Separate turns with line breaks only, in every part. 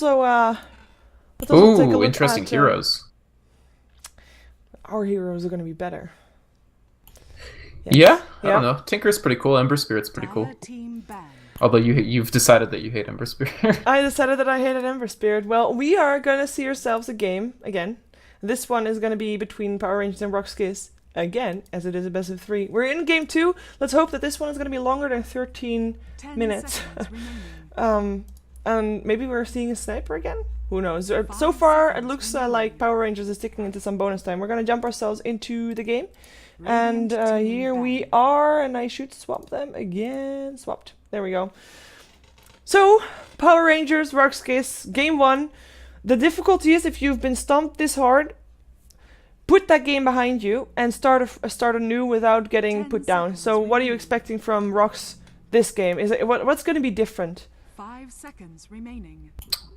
So, let's also take a
Ooh,
look
interesting
at
heroes.
our heroes are going to be better.
Yeah,
Yes.
I don't
Yeah.
know. Tinker's pretty cool. Ember Spirit's pretty
Dire
cool.
team ban.
Although you've decided that you hate Ember Spirit.
I decided that I hated Ember Spirit. Well, we are going to see ourselves a game again. This one is going to be between Power Rangers and RoX.KIS again, as it is a best of 3. We're in game 2. Let's hope that this one is going to be longer than 13
10
minutes.
seconds remaining.
And maybe we're seeing a sniper again? Who knows? So far, it looks like Power Rangers is sticking into some bonus time. We're going to jump ourselves into the game. And here we are, and I should swap them again. Swapped. There we go. So, Power Rangers, RoX.KIS, game 1. The difficulty is if you've been stumped this hard, put that game behind you and start anew without getting
10
put down.
seconds
So, what are you
remaining.
expecting from RoX this game? Is it what's going to be different?
5 seconds remaining.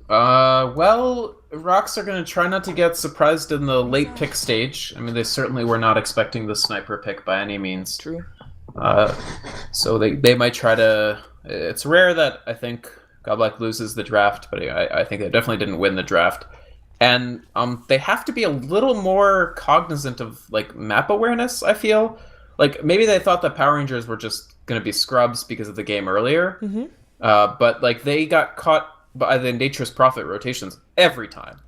Well, Rocks are going to try not to get surprised in the late pick stage. I mean, they certainly were not expecting the sniper pick by any means.
True.
Uh, so they might try to. It's rare that I think Godlike loses the draft, but I think they definitely didn't win the draft. And they have to be a little more cognizant of like map awareness. I feel like maybe they thought that Power Rangers were just going to be scrubs because of the game earlier.
Mm-hmm.
But like they got caught by the Nature's Prophet rotations every time.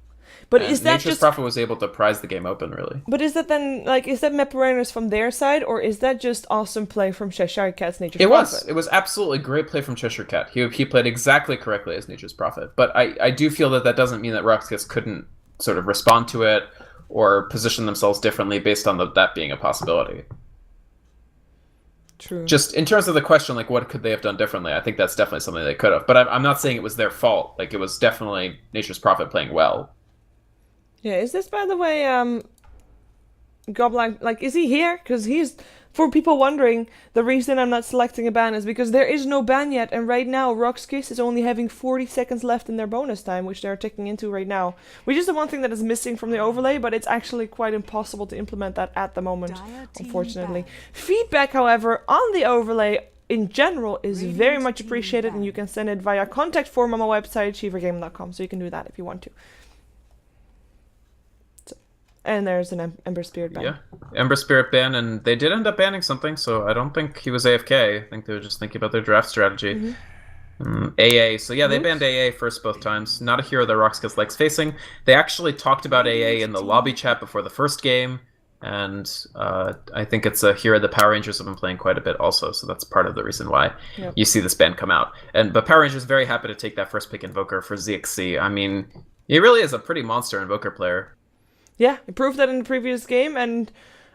But
And
is that
Nature's
just?
Prophet was able to prize the game open, really.
But is that then like is that map awareness from their side, or is that just awesome play from Cheshire Cat's Nature's
It was.
Prophet?
It was absolutely great play from Cheshire Cat. He played exactly correctly as Nature's Prophet. But I do feel that doesn't mean that RoX.KIS couldn't sort of respond to it or position themselves differently based on that being a possibility.
True.
Just in terms of the question, like what could they have done differently? I think that's definitely something they could have. But I'm not saying it was their fault. Like it was definitely Nature's Prophet playing well.
Yeah. Is this, by the way, Goblin? Like, is he here? Because he's. For people wondering, the reason I'm not selecting a ban is because there is no ban yet, and right now RoX.KIS is only having 40 seconds left in their bonus time, which they're ticking into right now. Which is the one thing that is missing from the overlay, but it's actually quite impossible to implement that at the moment,
Dire team
unfortunately.
ban.
Feedback, however, on the overlay in general is
Radiant
very much
team
appreciated, and you
ban.
can send it via contact form on my website, shivergaming.com, so you can do that if you want to. And there's an Ember Spirit ban.
Yeah, Ember Spirit ban, and they did end up banning something, so I don't think he was AFK. I think they were just thinking about their draft strategy. AA, so yeah, they
Oops.
banned AA first both times. Not a hero that RoX.KIS likes facing. They actually talked about AA in the lobby chat before the first game, and I think it's a hero that Power Rangers have been playing quite a bit also, so that's part of the reason why
Yep.
you see this ban come out. But Power Rangers very happy to take that first pick Invoker for ZXC. I mean, he really is a pretty monster Invoker player.
Yeah, he proved that in the previous game, and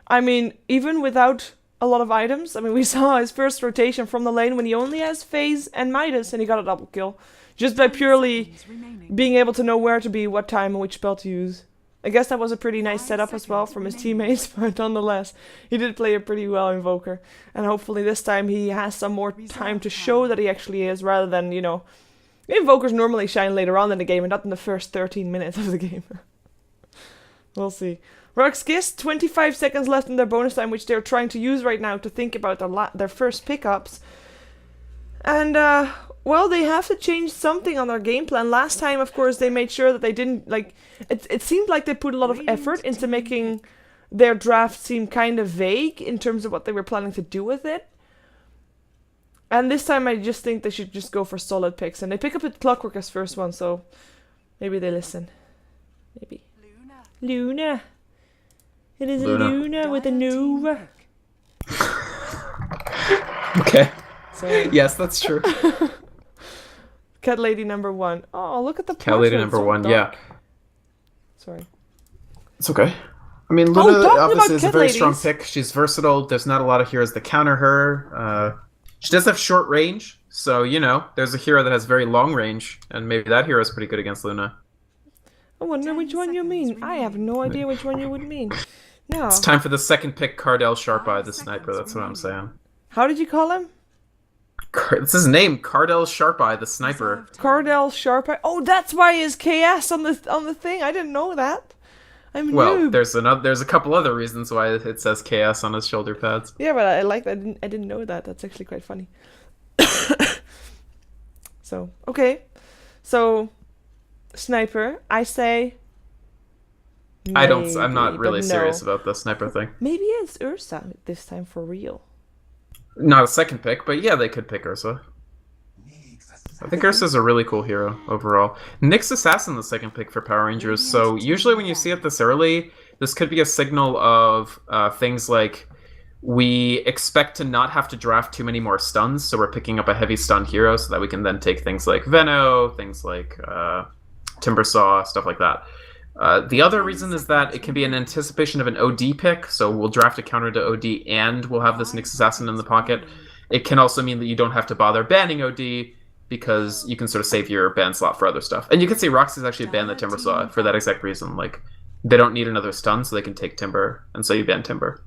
I mean, even without a lot of items, I mean, we saw his first rotation from the lane when he only has Phase and Midas, and he got a double kill. Just by
10
purely
seconds remaining.
being able to know where to be, what time, and which spell to use. I guess that was a pretty nice
5
setup as well
seconds
from his
remaining.
teammates, but nonetheless, he did play a pretty well Invoker. And hopefully this time he has some more time to show that he actually is, rather than, Invokers normally shine later on in the game and not in the first 13 minutes of the game. We'll see. RoX.KIS, 25 seconds left in their bonus time, which they're trying to use right now to think about their first pickups. And, well, they have to change something on their game plan. Last time, of course, they made sure that they didn't, it seemed like they put a lot of effort into making their draft seem kind of vague in terms of what they were planning to do with it. And this time, I just think they should just go for solid picks. And they pick up the Clockwork as first one, so maybe they listen. Maybe. Luna. It is
Luna.
a Luna with a
Dire team
Nova.
pick.
Okay.
So,
Yes, that's true.
Cat Lady number 1. Oh, look at the
Cat Lady
portrait,
number
so
1,
dark.
yeah.
Sorry.
It's okay. I mean,
Oh,
Luna
talking
obviously
about
is a
cat
very strong
ladies.
pick. She's versatile. There's not a lot of heroes that counter her. She does have short range, so, there's a hero that has very long range, and maybe that hero is pretty good against Luna.
I wonder
10
which one you
seconds
mean. I have no idea which one you would mean. No.
It's time for the second pick, Cardell Sharpeye, the
5
sniper.
seconds
That's what I'm saying.
How did you call him?
It's his name, Cardell Sharpeye, the sniper.
Reserve time.
Cardell Sharpeye. Oh, that's why his KS on the thing. I didn't know that. I'm a
Well,
noob.
there's a couple other reasons why it says KS on his shoulder pads.
Yeah, but I like that. I didn't know that. That's actually quite funny. So, okay. So, sniper, I say.
I'm not
maybe,
really
but
serious
no.
about the sniper thing.
Maybe it's Ursa this time for real.
Not a second pick, but yeah, they could pick Ursa. I think Ursa's a really cool hero overall. Nyx Assassin, the second pick for Power Rangers. So usually when you see it this early, this could be a signal of things like we expect to not have to draft too many more stuns, so we're picking up a heavy stun hero so that we can then take things like Veno, things like Timbersaw, stuff like that. The other reason is that it can be an anticipation of an OD pick, so we'll draft a counter to OD and we'll have this Nyx Assassin in the pocket. It can also mean that you don't have to bother banning OD because you can sort of save your ban slot for other stuff. And you can see RoX has actually banned the Timbersaw for that exact reason. Like, they don't need another stun, so they can take Timber, and so you ban Timber.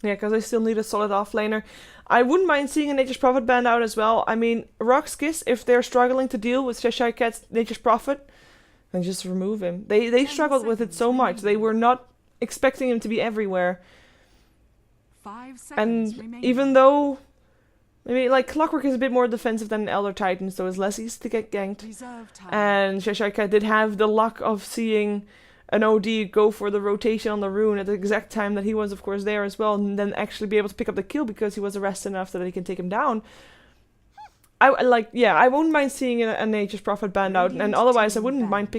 Yeah, because they still need a solid offlaner. I wouldn't mind seeing a Nature's Prophet banned out as well. I mean, RoX.KIS, if they're struggling to deal with Cheshire Cat's Nature's Prophet, then just remove him. They struggled with it so much. They were not expecting him to be everywhere.
5 seconds
And
remaining.
even though, I mean, like, Clockwork is a bit more defensive than Elder Titan, so it's less easy to get ganked.
Reserve time.
And Cheshire Cat did have the luck of seeing an OD go for the rotation on the rune at the exact time that he was, of course, there as well, and then actually be able to pick up the kill because he was arrested enough so that he can take him down. I wouldn't mind seeing a Nature's Prophet banned out, and otherwise I wouldn't mind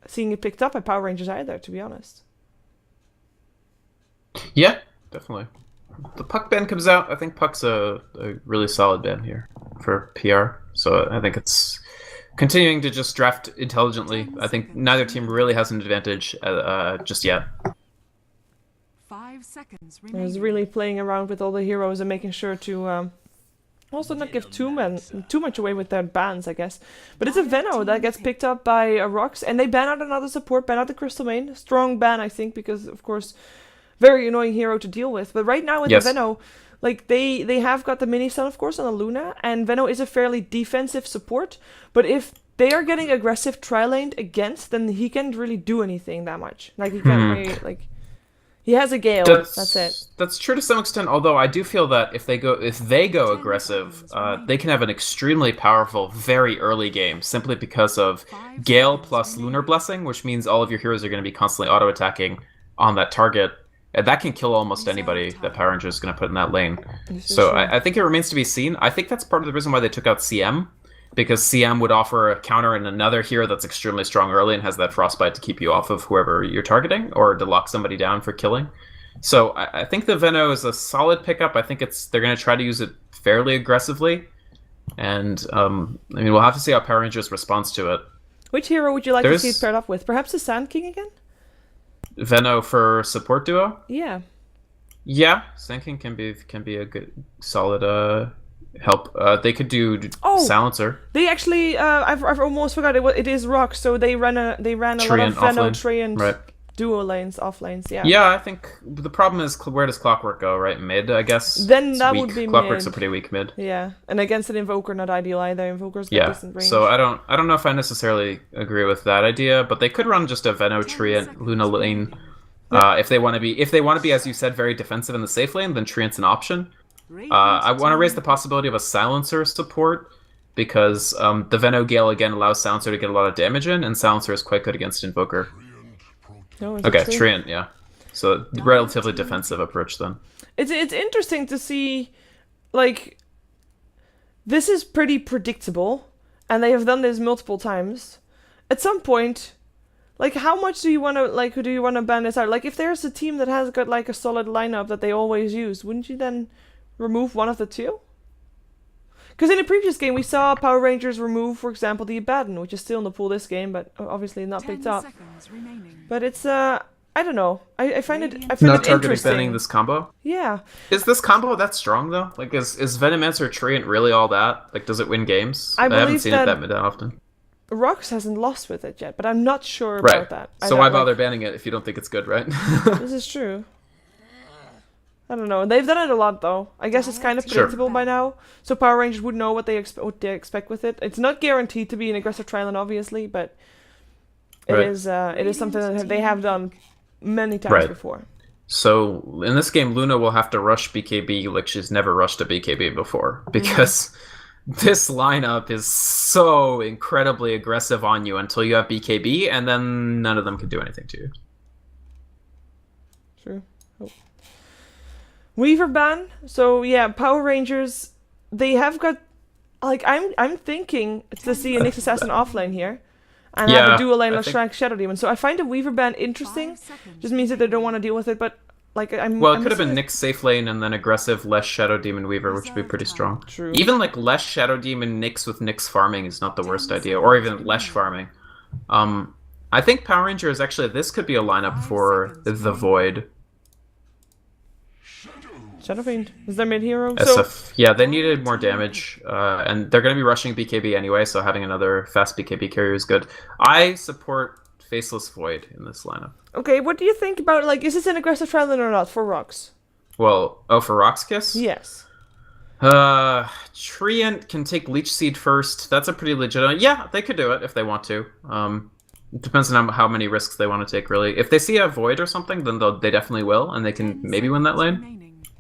seeing it picked up by Power Rangers either, to be honest.
Yeah, definitely. The Puck ban comes out. I think Puck's a really solid ban here for PR. So I think it's continuing to just draft intelligently. I think neither team really has an advantage just yet.
5 seconds
I
remaining.
was really playing around with all the heroes and making sure to also not give too much away with their bans, I guess. But it's a Veno that gets picked up by a RoX, and they ban out another support, ban out the Crystal Main. Strong ban, I think, because, of course, very annoying hero to deal with. But right now with the Veno, like, they have got the mini stun, of course, on the Luna, and Veno is a fairly defensive support. But if they are getting aggressive tri-laned against, then he can't really do anything that much. Like, he can't really, like... He has a Gale, that's it.
That's true to some extent, although I do feel that if they go aggressive, they can have an extremely powerful, very early game, simply because of Gale plus Lunar Blessing, which means all of your heroes are going to be constantly auto-attacking on that target. And that can kill almost anybody that Power Ranger is going to put in that lane. So I think it remains to be seen. I think that's part of the reason why they took out CM, because CM would offer a counter and another hero that's extremely strong early and has that frostbite to keep you off of whoever you're targeting, or to lock somebody down for killing. So I think the Veno is a solid pickup. I think they're going to try to use it fairly aggressively. And, I mean, we'll have to see how Power Rangers responds to it.
Which hero would you like to see it paired up with? Perhaps the Sand King again?
Veno for support duo?
Yeah.
Yeah, Sand King can be a good, solid help. They could do Silencer.
They actually, I've almost forgot it is RoX, so they ran a lot of Veno Treant duo lanes, off lanes, yeah.
Yeah, I think the problem is where does Clockwork go, right? Mid, I guess.
Then that would be
Clockwork's
mid.
a pretty weak mid.
Yeah, and against an Invoker, not ideal either. Invoker's got decent range.
So I don't know if I necessarily agree with that idea, but they could run just a Veno Treant Luna lane. If they want to be, as you said, very defensive in the safe lane, then Treant's an option. I want to raise the possibility of a Silencer support, because the Veno Gale again allows Silencer to get a lot of damage in, and Silencer is quite good against Invoker. Okay, Treant, yeah. So relatively defensive approach then.
It's interesting to see, like, this is pretty predictable, and they have done this multiple times. At some point, like, how much do you want to ban this out? Like, if there's a team that has got, like, a solid lineup that they always use, wouldn't you then remove one of the two? Because in a previous game, we saw Power Rangers remove, for example, the Abaddon, which is still in the pool this game, but obviously not picked up. But it's, I don't know. I find it interesting.
Banning this combo?
Yeah.
Is this combo that strong, though? Like, is Venomancer Treant really all that? Like, does it win games? I haven't seen it that often.
RoX hasn't lost with it yet, but I'm not sure about that.
So why bother banning it if you don't think it's good, right?
This is true. I don't know. They've done it a lot, though. I guess it's kind of predictable by now, so Power Rangers would know what they expect with it. It's not guaranteed to be an aggressive trial, obviously, but it is something that they have done many times before.
So in this game, Luna will have to rush BKB like she's never rushed a BKB before, because this lineup is so incredibly aggressive on you until you have BKB, and then none of them can do anything to you.
True. Oh. Weaver ban. So yeah, Power Rangers. They have got like I'm thinking to see a Nyx Assassin offlane here, and have a dual lane Leshrac Shadow Demon. So I find a Weaver ban interesting.
5 seconds.
Just means that they don't want to deal with it, but like
Well, it could have been Nyx safe lane and then aggressive Lesh Shadow Demon Weaver, which would be pretty strong.
True.
Even like Lesh Shadow Demon Nyx with Nyx farming is not the worst idea, or even Lesh farming. I think Power Rangers actually this could be a lineup for the Void.
Shadow Fiend is their mid hero.
SF. Yeah, they needed more damage, and they're going to be rushing BKB anyway, so having another fast BKB carrier is good. I support Faceless Void in this lineup.
Okay, what do you think about, like, is this an aggressive trial or not for RoX?
Well, for RoX.KIS?
Yes.
Treant can take Leech Seed first. That's a pretty legitimate... Yeah, they could do it if they want to. It depends on how many risks they want to take, really. If they see a Void or something, then they definitely will, and they can maybe win that lane.
Remaining.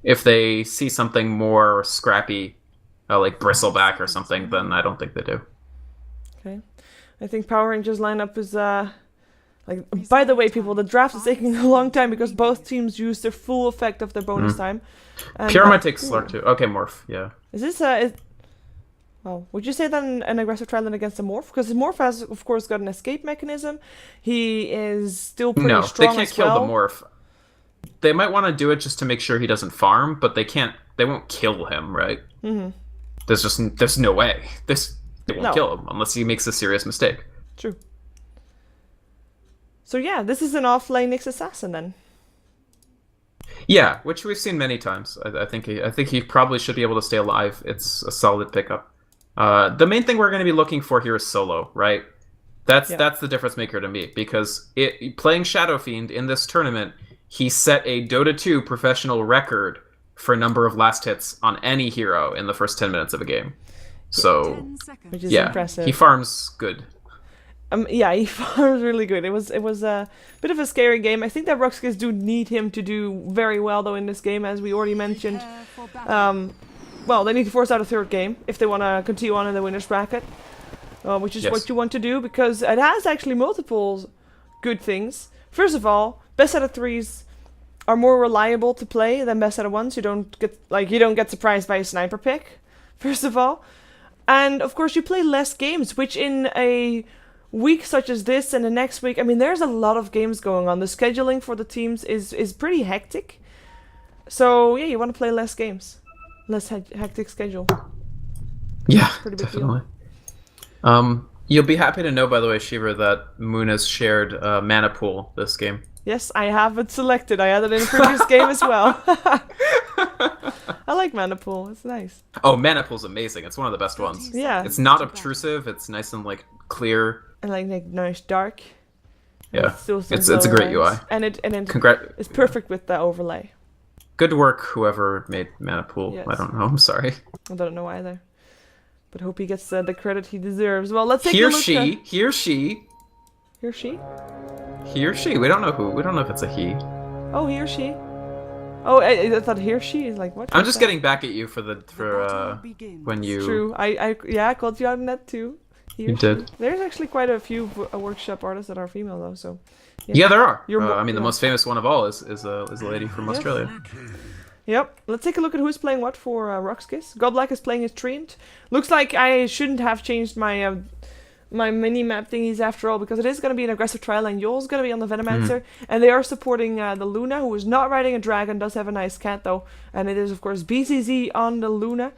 If they see something more scrappy, like Bristleback or something, then I don't think they do.
Okay. I think Power Rangers lineup is, like, by the way, people, the draft is taking a long time because both teams use the full effect of their bonus time. And,
Pure might take Slark too. Okay, Morph, yeah.
Is this, well, would you say that an aggressive trial against a Morph? Because the Morph has, of course, got an escape mechanism. He is still pretty
No,
strong.
they can't
as
kill
well.
the Morph. They might want to do it just to make sure he doesn't farm, but they won't kill him, right?
Mm-hmm.
There's no way. They won't kill him unless he makes a serious mistake.
True. So yeah, this is an off-lane Nyx Assassin then.
Yeah, which we've seen many times. I think he probably should be able to stay alive. It's a solid pickup. The main thing we're going to be looking for here is solo, right? That's the difference maker to me, because playing Shadow Fiend in this tournament, he set a Dota 2 professional record for number of last hits on any hero in the first 10 minutes of a game. So
10 seconds.
Which is
yeah,
impressive.
he farms good.
Yeah, he farms really good. It was a bit of a scary game. I think that RoX.KIS do need him to do very well though in this game, as we already mentioned.
Prepare for battle.
Well, they need to force out a third game if they want to continue on in the winner's bracket, which is what you want to do, because it has actually multiple good things. First of all, best out of threes are more reliable to play than best out of ones. You don't get surprised by a sniper pick, first of all, and of course you play less games, which in a week such as this and the next week, I mean, there's a lot of games going on. The scheduling for the teams is pretty hectic. So yeah, you want to play less games, less hectic schedule.
Yeah,
Pretty big
definitely. You'll be happy to know, by the way, Shiva, that Moon has shared mana pool this game.
Yes, I have it selected. I had it in a previous game as well. I like mana pool. It's nice.
Oh, mana pool's amazing. It's one of the best ones.
Yeah.
It's not obtrusive. It's nice and like clear.
And like nice dark.
Yeah,
Still some
it's a
glow
great UI.
lines. And it
Congrats.
it's perfect with the overlay.
Good work, whoever made mana pool.
Yes.
I don't know. I'm sorry.
I don't know either, but hope he gets the credit he deserves. Well, let's take
He
a
or
look.
she. He or she.
He or she.
He or she. We don't know who. We don't know if it's a he.
Oh, he or she. Oh, I thought he or she is like what?
I'm just getting back at you for
Battle begins.
when you.
True. I called you out on that too. He or
You
she.
did.
There's actually quite a few workshop artists that are female though. So.
Yeah, there are.
You're
I mean, the
yeah.
most famous one of all is a lady from
Yes.
Australia.
Yep. Let's take a look at who's playing what for RoX.KIS. Godblack is playing his Treant. Looks like I shouldn't have changed my my mini map thingies after all, because it is going to be an aggressive trial, and Yul's going to be on the Venomancer, and they are supporting the Luna, who is not riding a dragon, does have a nice cat though, and it is of course BCZ on the Luna.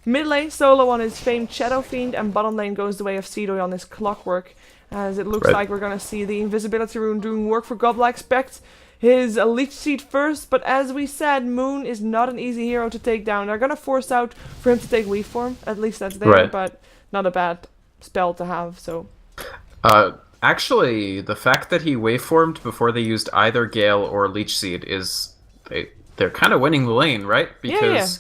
Mid lane solo on his famed Shadow Fiend, and bottom lane goes the way of Cedo on his Clockwork, as it looks like we're going to see the Invisibility Rune doing work for Godblack. Expect his Leech Seed first, but as we said, Moon is not an easy hero to take down. They're going to force out for him to take Weave Form, at least that's there, but not a bad spell to have, so.
Actually, the fact that he waveformed before they used either Gale or Leech Seed is they're kind of winning the lane, right? Because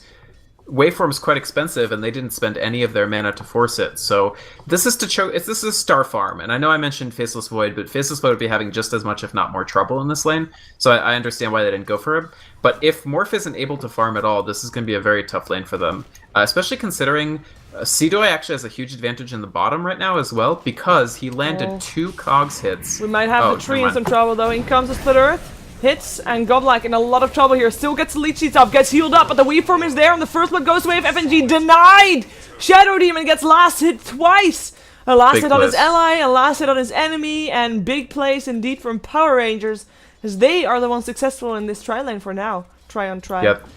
Waveform's quite expensive, and they didn't spend any of their mana to force it. So this is this is Star Farm, and I know I mentioned Faceless Void, but Faceless Void would be having just as much, if not more, trouble in this lane. So I understand why they didn't go for him. But if Morph isn't able to farm at all, this is going to be a very tough lane for them, especially considering Seedoi actually has a huge advantage in the bottom right now as well, because he landed 2 Cogs hits.
We might have the tree in some trouble though. In comes the Split Earth. Hits, and Goblak in a lot of trouble here. Still gets Leeches up, gets healed up, but the Weaveform is there, and the first blood goes away. FNG denied! Shadow Demon gets last hit twice! A last hit on his ally, a last hit on his enemy, and big plays indeed from Power Rangers, as they are the ones successful in this tri lane for now. Try on try.
Yep.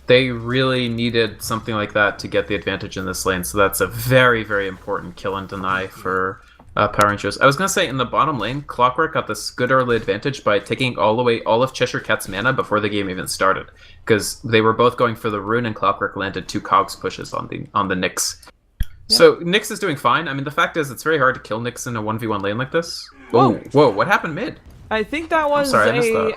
They really needed something like that to get the advantage in this lane, so that's a very, very important kill and deny for Power Rangers. I was going to say, in the bottom lane, Clockwork got this good early advantage by taking all of Cheshire Cat's mana before the game even started, because they were both going for the rune, and Clockwork landed 2 Cogs pushes on the Nyx. Yep. So Nyx is doing fine. I mean, the fact is, it's very hard to kill Nyx in a 1v1 lane like this. Whoa, whoa, what happened mid?
I think that was I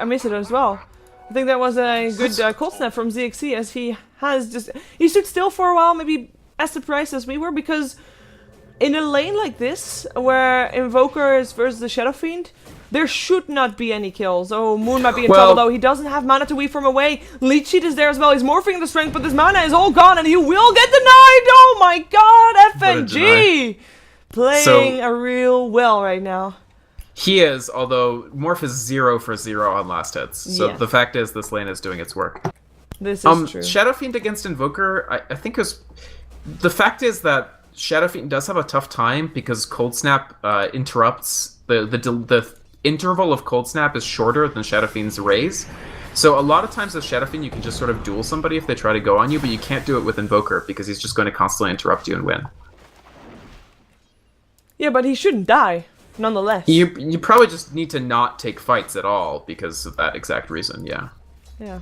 missed it as well. I think that was a good cold snap from ZXC, as he stood still for a while, maybe as surprised as we were, because in a lane like this, where Invoker is versus the Shadow Fiend, there should not be any kills. Oh, Moon might be in trouble though. He doesn't have mana to weave from away. Leech Seed is there as well. He's morphing the strength, but his mana is all gone, and he will get denied. Oh my god, FNG! Playing a real well right now.
He is, although Morph is 0 for 0 on last hits. So the fact is, this lane is doing its work.
This is true.
Shadow Fiend against Invoker, I think the fact is that Shadow Fiend does have a tough time because Cold Snap interrupts the interval of Cold Snap is shorter than Shadow Fiend's raise. So a lot of times with Shadow Fiend you can just sort of duel somebody if they try to go on you, but you can't do it with Invoker because he's just going to constantly interrupt you and win.
Yeah, but he shouldn't die, nonetheless.
You probably just need to not take fights at all because of that exact reason, yeah.
Yeah.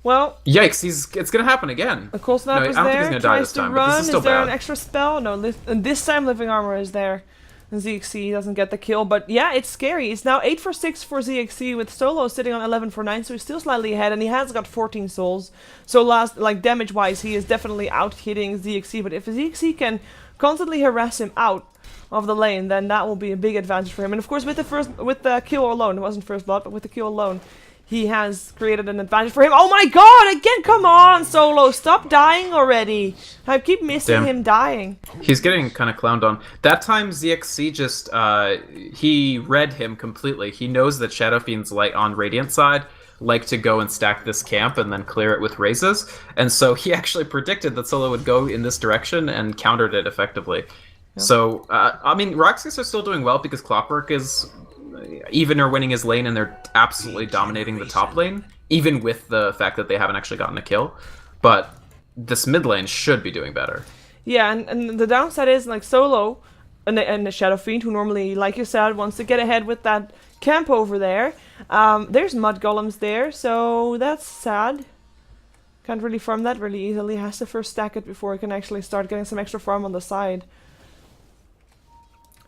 Well,
yikes! It's gonna happen again.
A Cold Snap is there.
I don't think he's gonna die this time, but this is still bad.
Is there an extra spell? No, and this time Living Armor is there. And ZXC doesn't get the kill, but yeah, it's scary. It's now 8 for 6 for ZXC with Solo sitting on 11 for 9, so he's still slightly ahead, and he has got 14 souls. So damage-wise, he is definitely out-hitting ZXC, but if ZXC can constantly harass him out of the lane, then that will be a big advantage for him. And of course, with the kill alone, it wasn't first blood, but with the kill alone, he has created an advantage for him. Oh my god, again, come on, Solo, stop dying already. I keep missing him dying.
He's getting kind of clowned on. That time, ZXC just, he read him completely. He knows that Shadow Fiend's on Radiant side like to go and stack this camp and then clear it with raises. And so he actually predicted that Solo would go in this direction and countered it effectively. Yeah. So, I mean, RoX.KIS are still doing well because Clockwork is even or winning his lane, and they're absolutely dominating the top lane, even with the fact that they haven't actually gotten a kill. But this mid lane should be doing better.
Yeah, and the downside is, Solo and the Shadow Fiend, who normally, like you said, wants to get ahead with that camp over there. There's Mud Golems there, so that's sad. Can't really farm that really easily. Has to first stack it before he can actually start getting some extra farm on the side.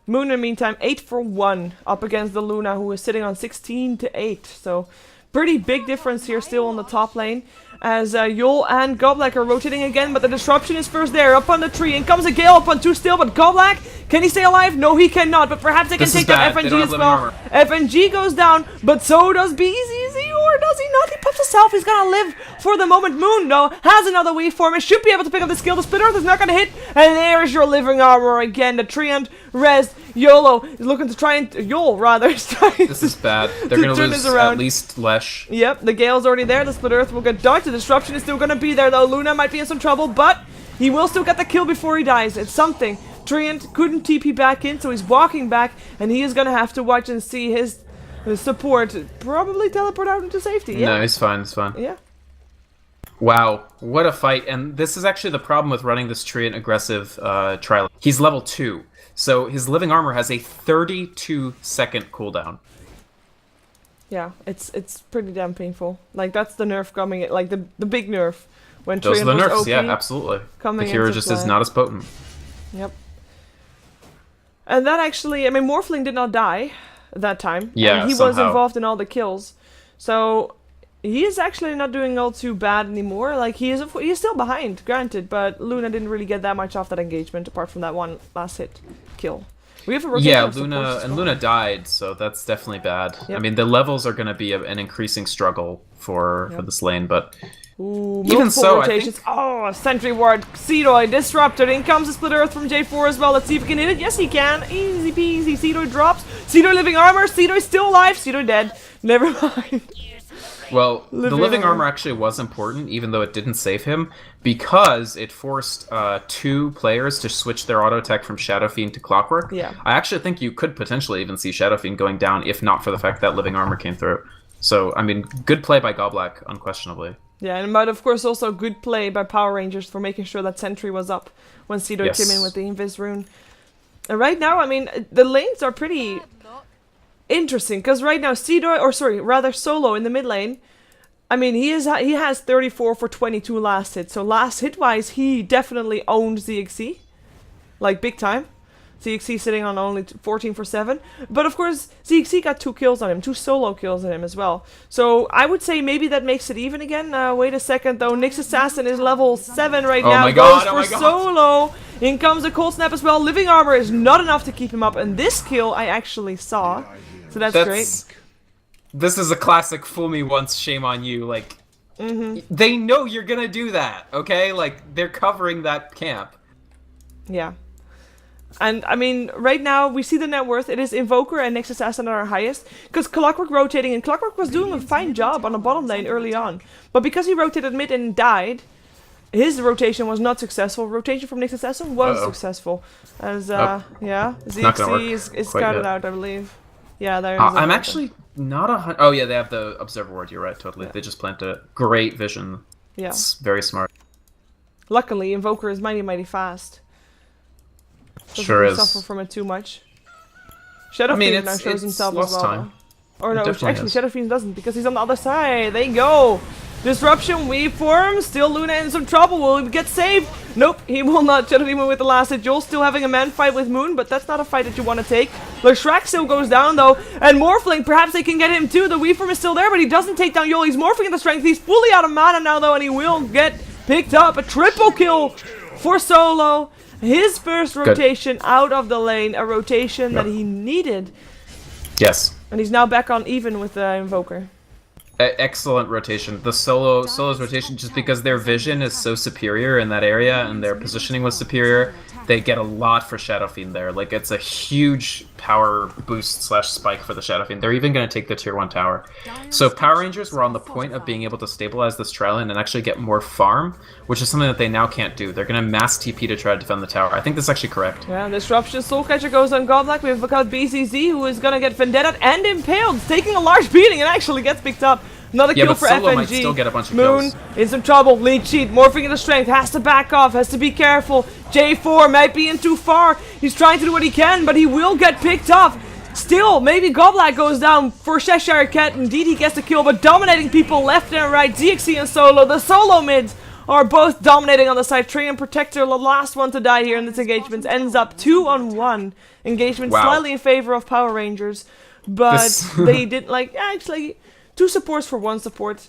Moon, in the meantime, 8 for 1 up against the Luna, who is sitting on 16 to 8. So, pretty big difference here still on the top lane. As Yol and Goblak are rotating again, but the disruption is first there, up on the tree. And comes a Gale up on 2 still, but Goblak, can he stay alive? No, he cannot, but perhaps they can take down FNG as well. FNG goes down, but so does BZZ, or does he not? He pops himself, he's gonna live for the moment. Moon, though, has another weave form, and should be able to pick up the skill. The Split Earth is not gonna hit, and there's your Living Armor again. The Treant Res YOLO is looking to try and... Yol, rather, is trying
This is bad. They're gonna lose at least Lesh.
Yep, the Gale's already there. The Split Earth will get dodged. The disruption is still gonna be there, though. Luna might be in some trouble, but he will still get the kill before he dies. It's something. Treant couldn't TP back in, so he's walking back, and he is gonna have to watch and see his support probably teleport out into safety. Yeah.
No, he's fine, he's fine.
Yeah.
Wow, what a fight. And this is actually the problem with running this Treant aggressive trial. He's level 2, so his Living Armor has a 32-second cooldown.
Yeah, it's pretty damn painful. That's the nerf coming, the big nerf. When
those
Treant
are the nerfs,
OP,
yeah, absolutely.
The
hero just is not as potent.
Yep. And that actually, I mean, Morphling did not die that time.
Yeah,
and he was involved in all the kills. So he is actually not doing all too bad anymore. Like, he is still behind, granted, but Luna didn't really get that much off that engagement, apart from that one last hit kill. We have a rotation
Yeah,
of supports
Luna
as
and
well.
Luna died, so that's definitely bad.
Yep.
I mean, the levels are going to be an increasing struggle for this lane, but
Ooh,
even
multiple
so,
rotations.
I think...
Oh, a sentry ward. Seedoy disrupted. In comes a split earth from J4 as well. Let's see if he can hit it. Yes, he can. Easy peasy. Seedoy drops. Seedoy living armor. Seedoy still alive. Seedoy dead. Never mind.
Well, the living
armor.
armor actually was important, even though it didn't save him, because it forced 2 players to switch their auto attack from Shadow Fiend to Clockwork.
Yeah.
I actually think you could potentially even see Shadow Fiend going down, if not for the fact that living armor came through. So, I mean, good play by Goblak, unquestionably.
Yeah, and but of course also good play by Power Rangers for making sure that sentry was up when Seedoy came in with the Invis rune. And right now, I mean, the lanes are pretty interesting, because right now Solo in the mid lane, I mean, he has 34 for 22 last hit, so last hit wise he definitely owned ZXC, like big time. ZXC sitting on only 14 for 7, but of course ZXC got 2 kills on him, 2 solo kills on him as well, so I would say maybe that makes it even again. Wait a second though, Nyx Assassin is level 7 right now, goes for solo. In comes a cold snap as well. Living armor is not enough to keep him up, and this kill I actually saw, so that's great.
This is a classic fool me once, shame on you. Like, they know you're gonna do that, okay? Like, they're covering that camp.
Yeah. And, I mean, right now, we see the net worth. It is Invoker and Nyx Assassin are our highest. Because Clockwork rotating, and Clockwork was doing a fine job on the bottom lane early on. But because he rotated mid and died, his rotation was not successful. Rotation from Nyx Assassin was successful. As, yeah, ZXC is scouted out, I believe. Yeah, there is.
I'm actually not 100... Oh, yeah, they have the Observer Ward, you're right, totally. Yeah. They just planted it. Great vision.
Yeah.
It's very smart.
Luckily, Invoker is mighty fast. Doesn't
Sure is.
Suffer from it too much. Shadow Fiend now shows himself as well.
Time.
Or no, actually Shadow Fiend doesn't, because he's on the other side. There you go. Disruption, weave form. Still Luna in some trouble. Will he get saved? Nope, he will not. Shadow Demon with the last hit. Joel still having a man fight with Moon, but that's not a fight that you want to take. Shrek still goes down though. And Morphling, perhaps they can get him too. The weave form is still there, but he doesn't take down Joel. He's morphing into strength. He's fully out of mana now though, and he will get picked up. A triple kill for Solo. His first rotation out of the lane, a rotation that he needed.
Yes.
And he's now back on even with the Invoker.
Excellent rotation. The Solo's rotation, just because their vision is so superior in that area and their positioning was superior, they get a lot for Shadow Fiend there. Like, it's a huge power boost / spike for the Shadow Fiend. They're even going to take the tier 1 tower. So Power Rangers were on the point of being able to stabilize this tri-lane and actually get more farm, which is something that they now can't do. They're going to mass TP to try to defend the tower. I think that's actually correct.
Yeah, Disruption, Soulcatcher goes on Godlike. We've got BCZ, who is going to get Vendetta and impaled, taking a large beating and actually gets picked up. Another kill for
Solo
FNG.
might still get a bunch of
Moon
kills.
in some trouble. Lead cheat, morphing into strength, has to back off, has to be careful. J4 might be in too far. He's trying to do what he can, but he will get picked up. Still, maybe Goblak goes down for Cheshire Cat. Indeed, he gets the kill, but dominating people left and right. ZXC and Solo, the Solo mids are both dominating on the side. Tree and Protector, the last one to die here in this engagement, ends up 2-on-1. Engagement slightly in favor of Power Rangers, but they didn't actually 2 supports for 1 support.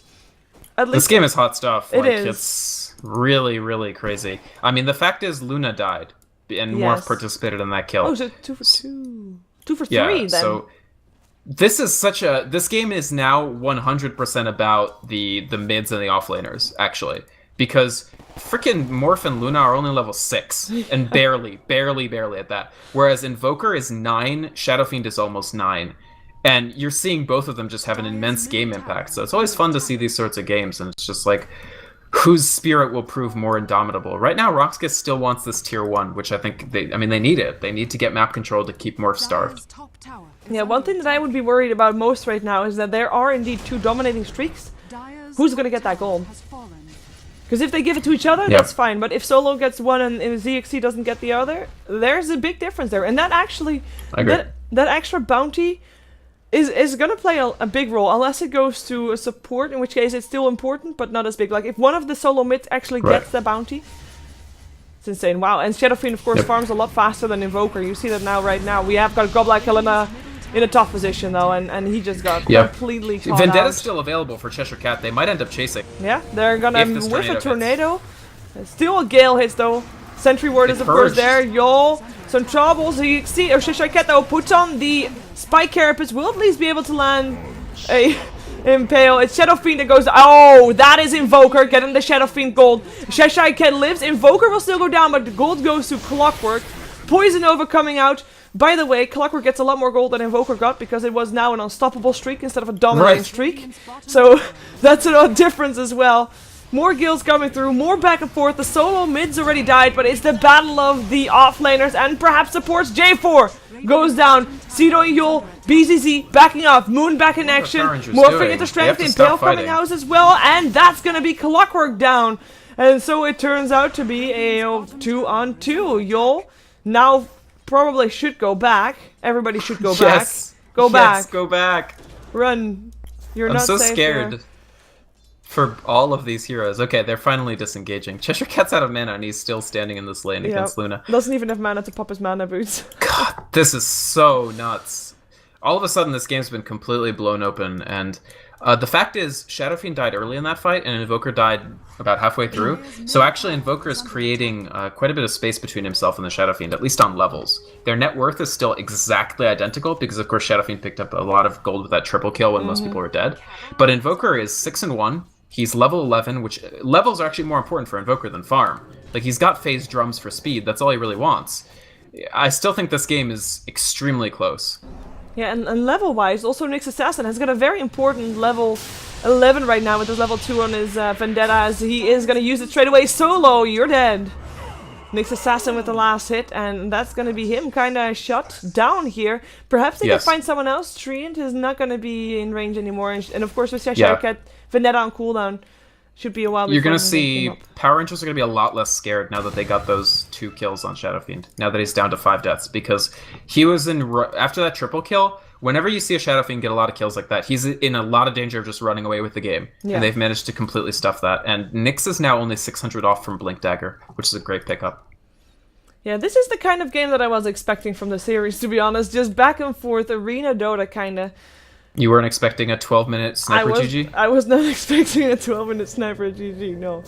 At least
this game is hot stuff.
It is.
It's really, really crazy. I mean, the fact is Luna died, and Morph participated in that kill.
Oh, so 2 for 2. 2 for 3 then.
So this is this game is now 100% about the mids and the offlaners, actually. Because freaking Morph and Luna are only level 6, and barely at that. Whereas Invoker is 9, Shadow Fiend is almost 9. And you're seeing both of them just have an immense game impact. So it's always fun to see these sorts of games, and it's just like, whose spirit will prove more indomitable? Right now, RoX.KIS still wants this tier 1, which I think they need it. They need to get map control to keep Morph starved.
Yeah, one thing that I would be worried about most right now is that there are indeed 2 dominating streaks. Who's going to get that gold? Because if they give it to each other, that's fine. But if Solo gets one and ZXC doesn't get the other, there's a big difference there. And that actually, that extra bounty is going to play a big role, unless it goes to a support, in which case it's still important, but not as big. Like, if one of the Solo mids actually gets the bounty, it's insane. Wow, and Shadow Fiend, of course, farms a lot faster than Invoker. You see that now, right now. We have got Goblak Helena in a tough position though, and he just got
Yep.
completely caught
Vendetta's
out.
still available for Cheshire Cat. They might end up chasing.
Yeah, they're gonna
If this
whiff a
tornado
tornado. Still a gale hits though. Sentry ward
They
is of course
purged.
there. Yo, some troubles. So you see, Cheshire Cat though puts on the spike carapace. Will at least be able to land a impale. It's Shadow Fiend that goes. Oh, that is Invoker getting the Shadow Fiend gold. Cheshire Cat lives. Invoker will still go down, but the gold goes to Clockwork. Poison Nova coming out. By the way, Clockwork gets a lot more gold than Invoker got because it was now an unstoppable streak instead of a dominating
Right.
streak. So that's a difference as well. More guilds coming through, more back and forth. The solo mid's already died, but it's the battle of the offlaners and perhaps supports. J4 goes down. Cedo and Yul, BZZ backing off. Moon back in action.
Power Rangers
Morphing
doing?
into
They
strength.
have to
Impale
stop
coming
fighting.
out as well, and that's gonna be Clockwork down. And so it turns out to be a 2-on-2. Yul now probably should go back. Everybody should go
Yes.
back. Go back.
Yes, go back.
Run. You're
I'm
not
so
safe
scared
here.
for all of these heroes. Okay, they're finally disengaging. Cheshire Cat's out of mana and he's still standing in this lane against Luna.
Doesn't even have mana to pop his mana boots.
God, this is so nuts. All of a sudden, this game's been completely blown open, and the fact is, Shadow Fiend died early in that fight, and Invoker died about halfway through. So actually, Invoker is creating quite a bit of space between himself and the Shadow Fiend, at least on levels. Their net worth is still exactly identical, because of course Shadow Fiend picked up a lot of gold with that triple kill when most people were dead. But Invoker is 6-1. He's level 11, which levels are actually more important for Invoker than farm. Like, he's got phase drums for speed, that's all he really wants. I still think this game is extremely close.
Yeah, and level-wise, also Nyx Assassin has got a very important level 11 right now with his level 2 on his Vendetta, as he is going to use it straight away. Solo, you're dead. Nyx Assassin with the last hit, and that's going to be him kind of shut down here. Perhaps they
Yes.
can find someone else. Treant is not going to be in range anymore, and of course with Cheshire
Yeah.
Cat, Vendetta on cooldown. Should be a while
You're
before
gonna
he can
see
come up.
Power Rangers are gonna be a lot less scared now that they got those 2 kills on Shadow Fiend. Now that he's down to 5 deaths, because he was in after that triple kill. Whenever you see a Shadow Fiend get a lot of kills like that, he's in a lot of danger of just running away with the game.
Yeah.
And they've managed to completely stuff that. And Nyx is now only 600 off from Blink Dagger, which is a great pickup.
Yeah, this is the kind of game that I was expecting from the series, to be honest. Just back and forth, arena Dota kind of.
You weren't expecting a 12-minute sniper GG?
I was not expecting a 12-minute sniper GG, no.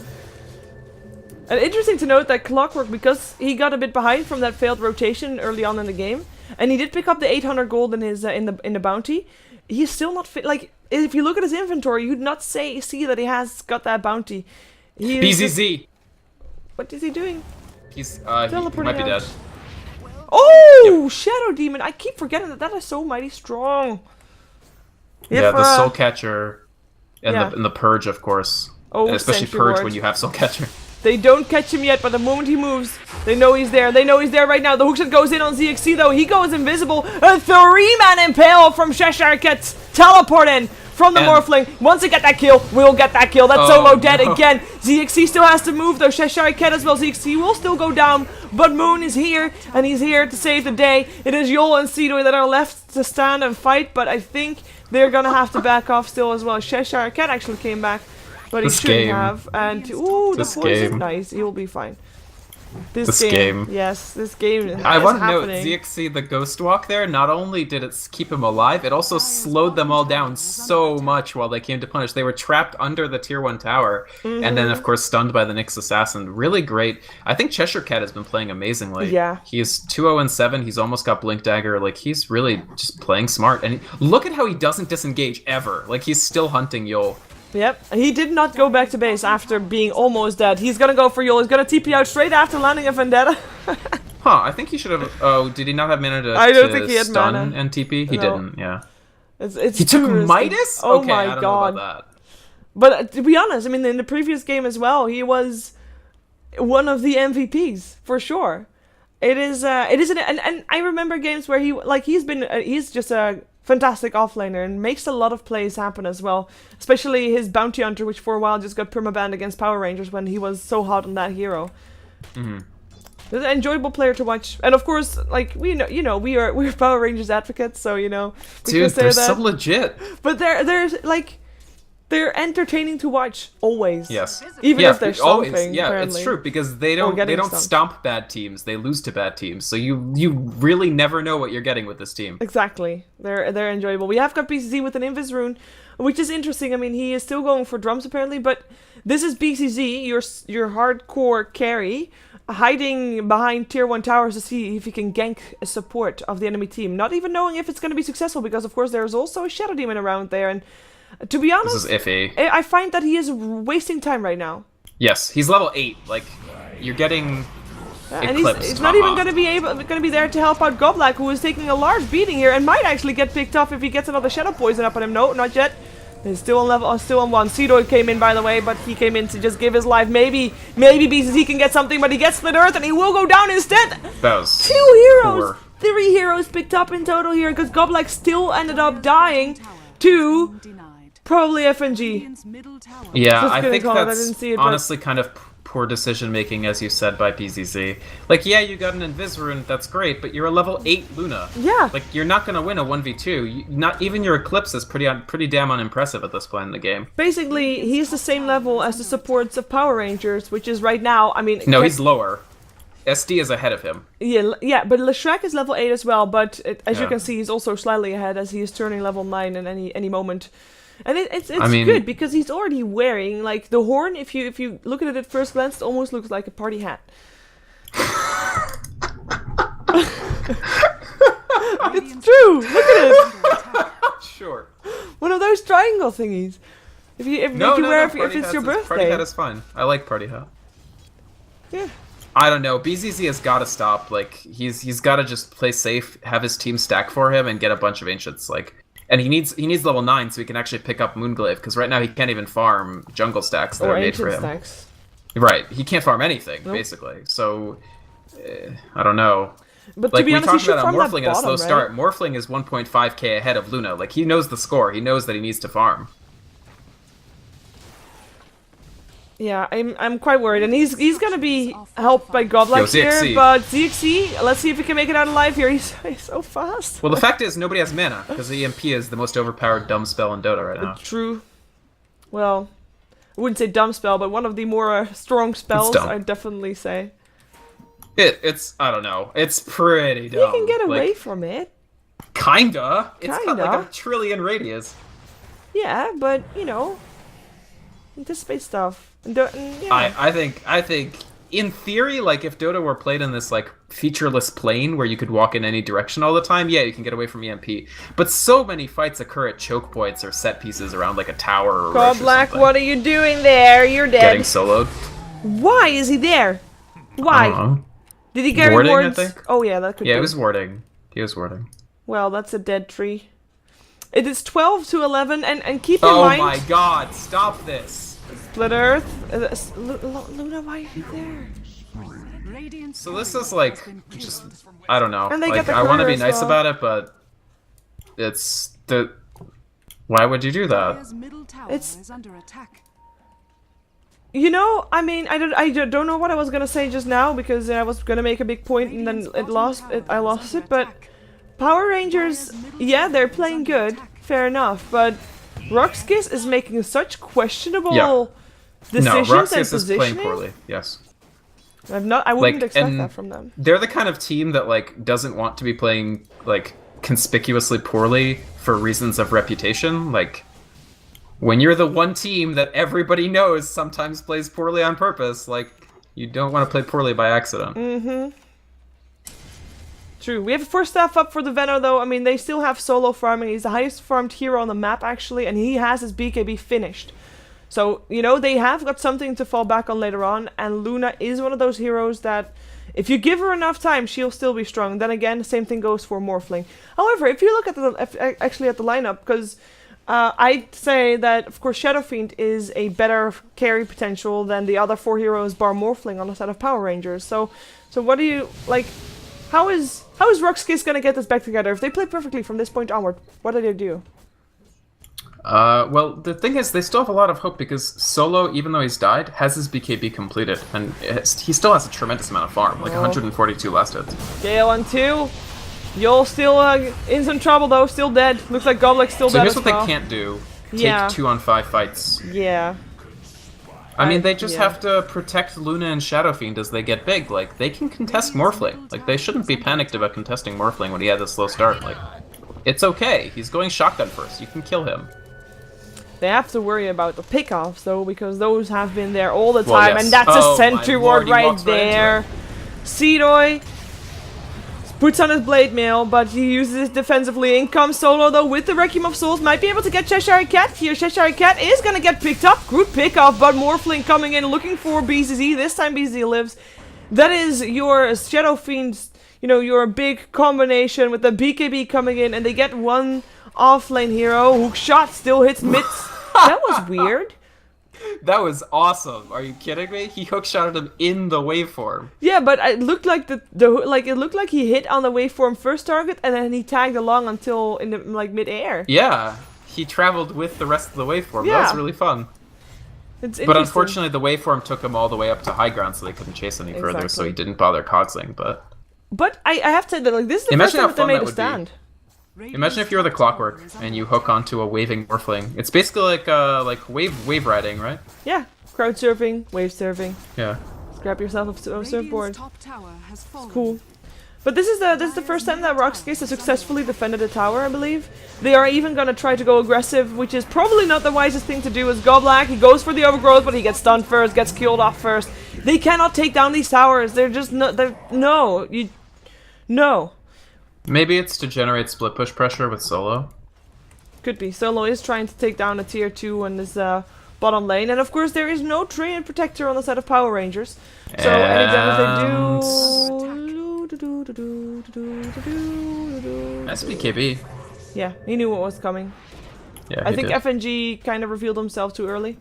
And interesting to note that Clockwork, because he got a bit behind from that failed rotation early on in the game, and he did pick up the 800 gold in his in the bounty, he's still not like, if you look at his inventory, you'd not see that he has got that bounty. He is just-
BZZ!
what is he doing?
He
Teleporting
might be
out.
dead.
Oh, Shadow Demon! I keep forgetting that is so mighty strong.
Yeah,
If,
the Soul Catcher and,
yeah.
the Purge, of course.
Oh,
And especially
Sentry
Purge
Ward.
when you have Soul Catcher.
They don't catch him yet, but the moment he moves, they know he's there. They know he's there right now. The hookshot goes in on ZXC though. He goes invisible. A 3-man impale from Cheshire Cat's teleport in from the
And-
Morphling. Once they get that kill, we'll get that kill. That's
Oh,
Solo dead
no.
again. ZXC still has to move though. Cheshire Cat as well. ZXC will still go down, but Moon is here, and he's here to save the day. It is Yol and Cedo that are left to stand and fight, but I think they're gonna have to back off still as well. Cheshire Cat actually came back, but he
This
shouldn't
game.
have. And ooh, the
This
poison.
game.
Nice, he'll be fine.
This game.
Yes, this game is
I want to note,
happening.
ZXC, the Ghost Walk there, not only did it keep him alive, it also slowed them all down so much while they came to punish. They were trapped under the Tier 1 tower, and then, of course, stunned by the Nyx Assassin. Really great. I think Cheshire Cat has been playing amazingly.
Yeah.
He's 2-0-7, he's almost got Blink Dagger. Like, he's really just playing smart. And look at how he doesn't disengage ever. Like, he's still hunting Yol.
Yep, he did not go back to base after being almost dead. He's gonna go for Yol. He's gonna TP out straight after landing a Vendetta.
Huh, I think he should have... Oh, did he not have mana to
I don't think he had
stun
mana.
and TP? He
No.
didn't, yeah.
It's
He took
too risky.
Midas?
Oh
Okay,
my
I don't
god.
know about that.
But to be honest, I mean, in the previous game as well, he was one of the MVPs for sure. It is and I remember games where he's just a fantastic offlaner and makes a lot of plays happen as well. Especially his Bounty Hunter, which for a while just got permabanned against Power Rangers when he was so hot on that hero.
Mm-hmm.
He's an enjoyable player to watch, and of course, like we're Power Rangers advocates, so we can
Dude,
say
they're
that.
so legit.
But there's they're entertaining to watch always.
Yes.
Even
yeah,
if they're
always.
stomping.
Yeah,
apparently.
it's true because they don't
stomped.
stomp bad teams. They lose to bad teams. So you really never know what you're getting with this team.
Exactly. They're enjoyable. We have got BCZ with an Invis rune, which is interesting. I mean, he is still going for drums apparently, but this is BCZ, your hardcore carry, hiding behind tier 1 towers to see if he can gank a support of the enemy team. Not even knowing if it's going to be successful because, of course, there's also a Shadow Demon around there. And to be honest,
This is iffy.
I find that he is wasting time right now.
Yes, he's level 8. Like, you're getting
And
eclipsed.
he's not even going to be there to help out Goblak, who is taking a large beating here and might actually get picked off if he gets another Shadow Poison up on him. No, not yet. He's still on level, still on 1. Cedoid came in, by the way, but he came in to just give his life. Maybe BCZ can get something, but he gets Split Earth and he will go down instead.
That was
2 heroes,
poor.
3 heroes picked up in total here because Goblak still ended up dying to probably FNG.
Yeah,
Just
I
gonna
think
call it, I
that's
didn't see it, but-
honestly kind of poor decision making, as you said, by BZZ. Like, yeah, you got an Invis rune, that's great, but you're a level 8 Luna.
Yeah.
Like, you're not gonna win a 1v2. Not even your Eclipse is pretty damn unimpressive at this point in the game.
Basically, he's the same level as the supports of Power Rangers, which is right now, I mean...
No, he's lower. SD is ahead of him.
Yeah, but Leshrac is level 8 as well, but as you
Yeah.
can see, he's also slightly ahead as he is turning level 9 in any moment. And it's
I mean-
good because he's already wearing, like, the horn, if you look at it at first glance, it almost looks like a party hat. It's true! Look at it!
Sure.
One of those triangle thingies. If you wear if
party
it's your
hats Party
birthday.
hat is fine. I like party hat.
Yeah.
I don't know. BZZ has got to stop. Like, he's got to just play safe, have his team stack for him, and get a bunch of ancients. Like, and he needs level 9 so he can actually pick up Moonglaive, because right now he can't even farm jungle stacks that
Or
are made for
ancient
him.
stacks.
Right. He can't farm anything
Nope.
basically. So I don't know.
But
Like,
to be
we
honest, he
talked
should
about
farm that
Morphling at a slow
bottom,
start.
right?
Morphling is 1.5k ahead of Luna. Like, he knows the score. He knows that he needs to farm.
Yeah, I'm quite worried, and he's gonna be helped by Goblak here,
ZXC.
but ZXC, let's see if he can make it out alive here. He's so fast.
Well, the fact is, nobody has mana, because the EMP is the most overpowered dumb spell in Dota right now.
True. Well, I wouldn't say dumb spell, but one of the more strong spells,
dumb.
I'd definitely say.
It's I don't know. It's pretty dumb.
You can get away
Like,
from it.
kinda. It's got like
Kinda.
a trillion radius.
Yeah, but, you know, anticipate stuff. And yeah.
I think in theory, like, if Dota were played in this like featureless plane where you could walk in any direction all the time, yeah, you can get away from EMP. But so many fights occur at choke points or set pieces around like a tower or a rush or
Goblak,
something.
what are you doing there? You're dead.
Getting soloed.
Why is he there?
I
Why?
don't know.
Did he carry
Warding, I
wards?
think?
Oh yeah, that could
Yeah,
be.
he was warding. He was warding.
Well, that's a dead tree. It is 12 to 11, and keep in
Oh
mind...
my god, stop this!
Split Earth. Luna, why are you there?
So this is like, just, I don't know.
And they
Like,
get the
I want to
courier
be
as
nice
well.
about it, but it's the... Why would you do that?
It's- You know, I mean, I don't know what I was gonna say just now because I was gonna make a big point and then I lost it. But Power Rangers, yeah, they're playing good, fair enough. But RoX.KIS is making such questionable
No,
decisions and
RoX.KIS is playing
positioning.
poorly. Yes.
I wouldn't
Like,
expect
and
that from them.
They're the kind of team that like doesn't want to be playing like conspicuously poorly for reasons of reputation. Like, when you're the one team that everybody knows sometimes plays poorly on purpose, like, you don't want to play poorly by accident.
Mm-hmm. True. We have a first staff up for the Venom, though. I mean, they still have solo farming. He's the highest farmed hero on the map, actually, and he has his BKB finished. So, you know, they have got something to fall back on later on, and Luna is one of those heroes that, if you give her enough time, she'll still be strong. Then again, the same thing goes for Morphling. However, if you look at actually at the lineup, because I'd say that, of course, Shadow Fiend is a better carry potential than the other 4 heroes bar Morphling on the side of Power Rangers. So what do you, like, how is RoX.KIS gonna get this back together? If they play perfectly from this point onward, what do they do?
Well, the thing is, they still have a lot of hope because Solo, even though he's died, has his BKB completed, and he still has a tremendous amount of farm, like 142 last hits.
Gale on 2. You'll still in some trouble though, still dead. Looks like Goblak's still
So
dead
here's
as
what
well.
they can't do. take
Yeah.
2-on-5 fights.
Yeah.
I mean, they just
yeah.
have to protect Luna and Shadow Fiend as they get big. Like, they can contest Morphling. Like, they shouldn't be panicked about contesting Morphling when he has a slow start. Like, it's okay. He's going shotgun first. You can kill him.
They have to worry about the pickoffs though, because those have been there all the time,
Well, yes.
and that's
Oh,
a sentry
my
ward
lord, he
right
walks right into
there. Seedoy puts on his blade mail, but he uses it defensively. In comes Solo though with the Requiem of Souls, might be able to get Cheshire Cat here. Cheshire Cat is gonna get picked up. Good pickup, but Morphling coming in looking for BZZ. This time BZZ lives. That is your Shadow Fiend's, you know, your big combination with the BKB coming in, and they get one offlane hero. Hook shot still hits mid. That was weird.
That was awesome. Are you kidding me? He hookshotted him in the waveform.
Yeah, but it looked like it looked like he hit on the waveform first target, and then he tagged along until in the mid-air.
Yeah, he traveled with the rest of the waveform.
Yeah.
That was really fun.
It's
But unfortunately, the waveform took him all the way up to high ground, so they couldn't chase any further. So
Exactly.
he didn't bother cogsling. But
I have to say that like this is the
Imagine
first time
how
that they
fun
made
that
a
would be.
stand.
imagine if you were the Clockwork and you hook onto a waving Morphling. It's basically like wave riding, right?
Yeah, crowd surfing, wave surfing.
Yeah.
Grab yourself a surfboard.
Top tower has fallen.
Cool. But this is the first time that RoX.KIS has successfully defended a tower, I believe. They are even gonna try to go aggressive, which is probably not the wisest thing to do. As Goblak, he goes for the overgrowth, but he gets stunned first, gets killed off first. They cannot take down these towers. They're just no.
Maybe it's to generate split push pressure with Solo.
Could be. Solo is trying to take down a tier 2 on this bottom lane, and of course there is no Treant and Protector on the side of Power Rangers. So any damage they do.
Nice BKB.
Yeah, he knew what was coming.
Yeah,
I
he
think
did.
FNG kind of revealed himself too early.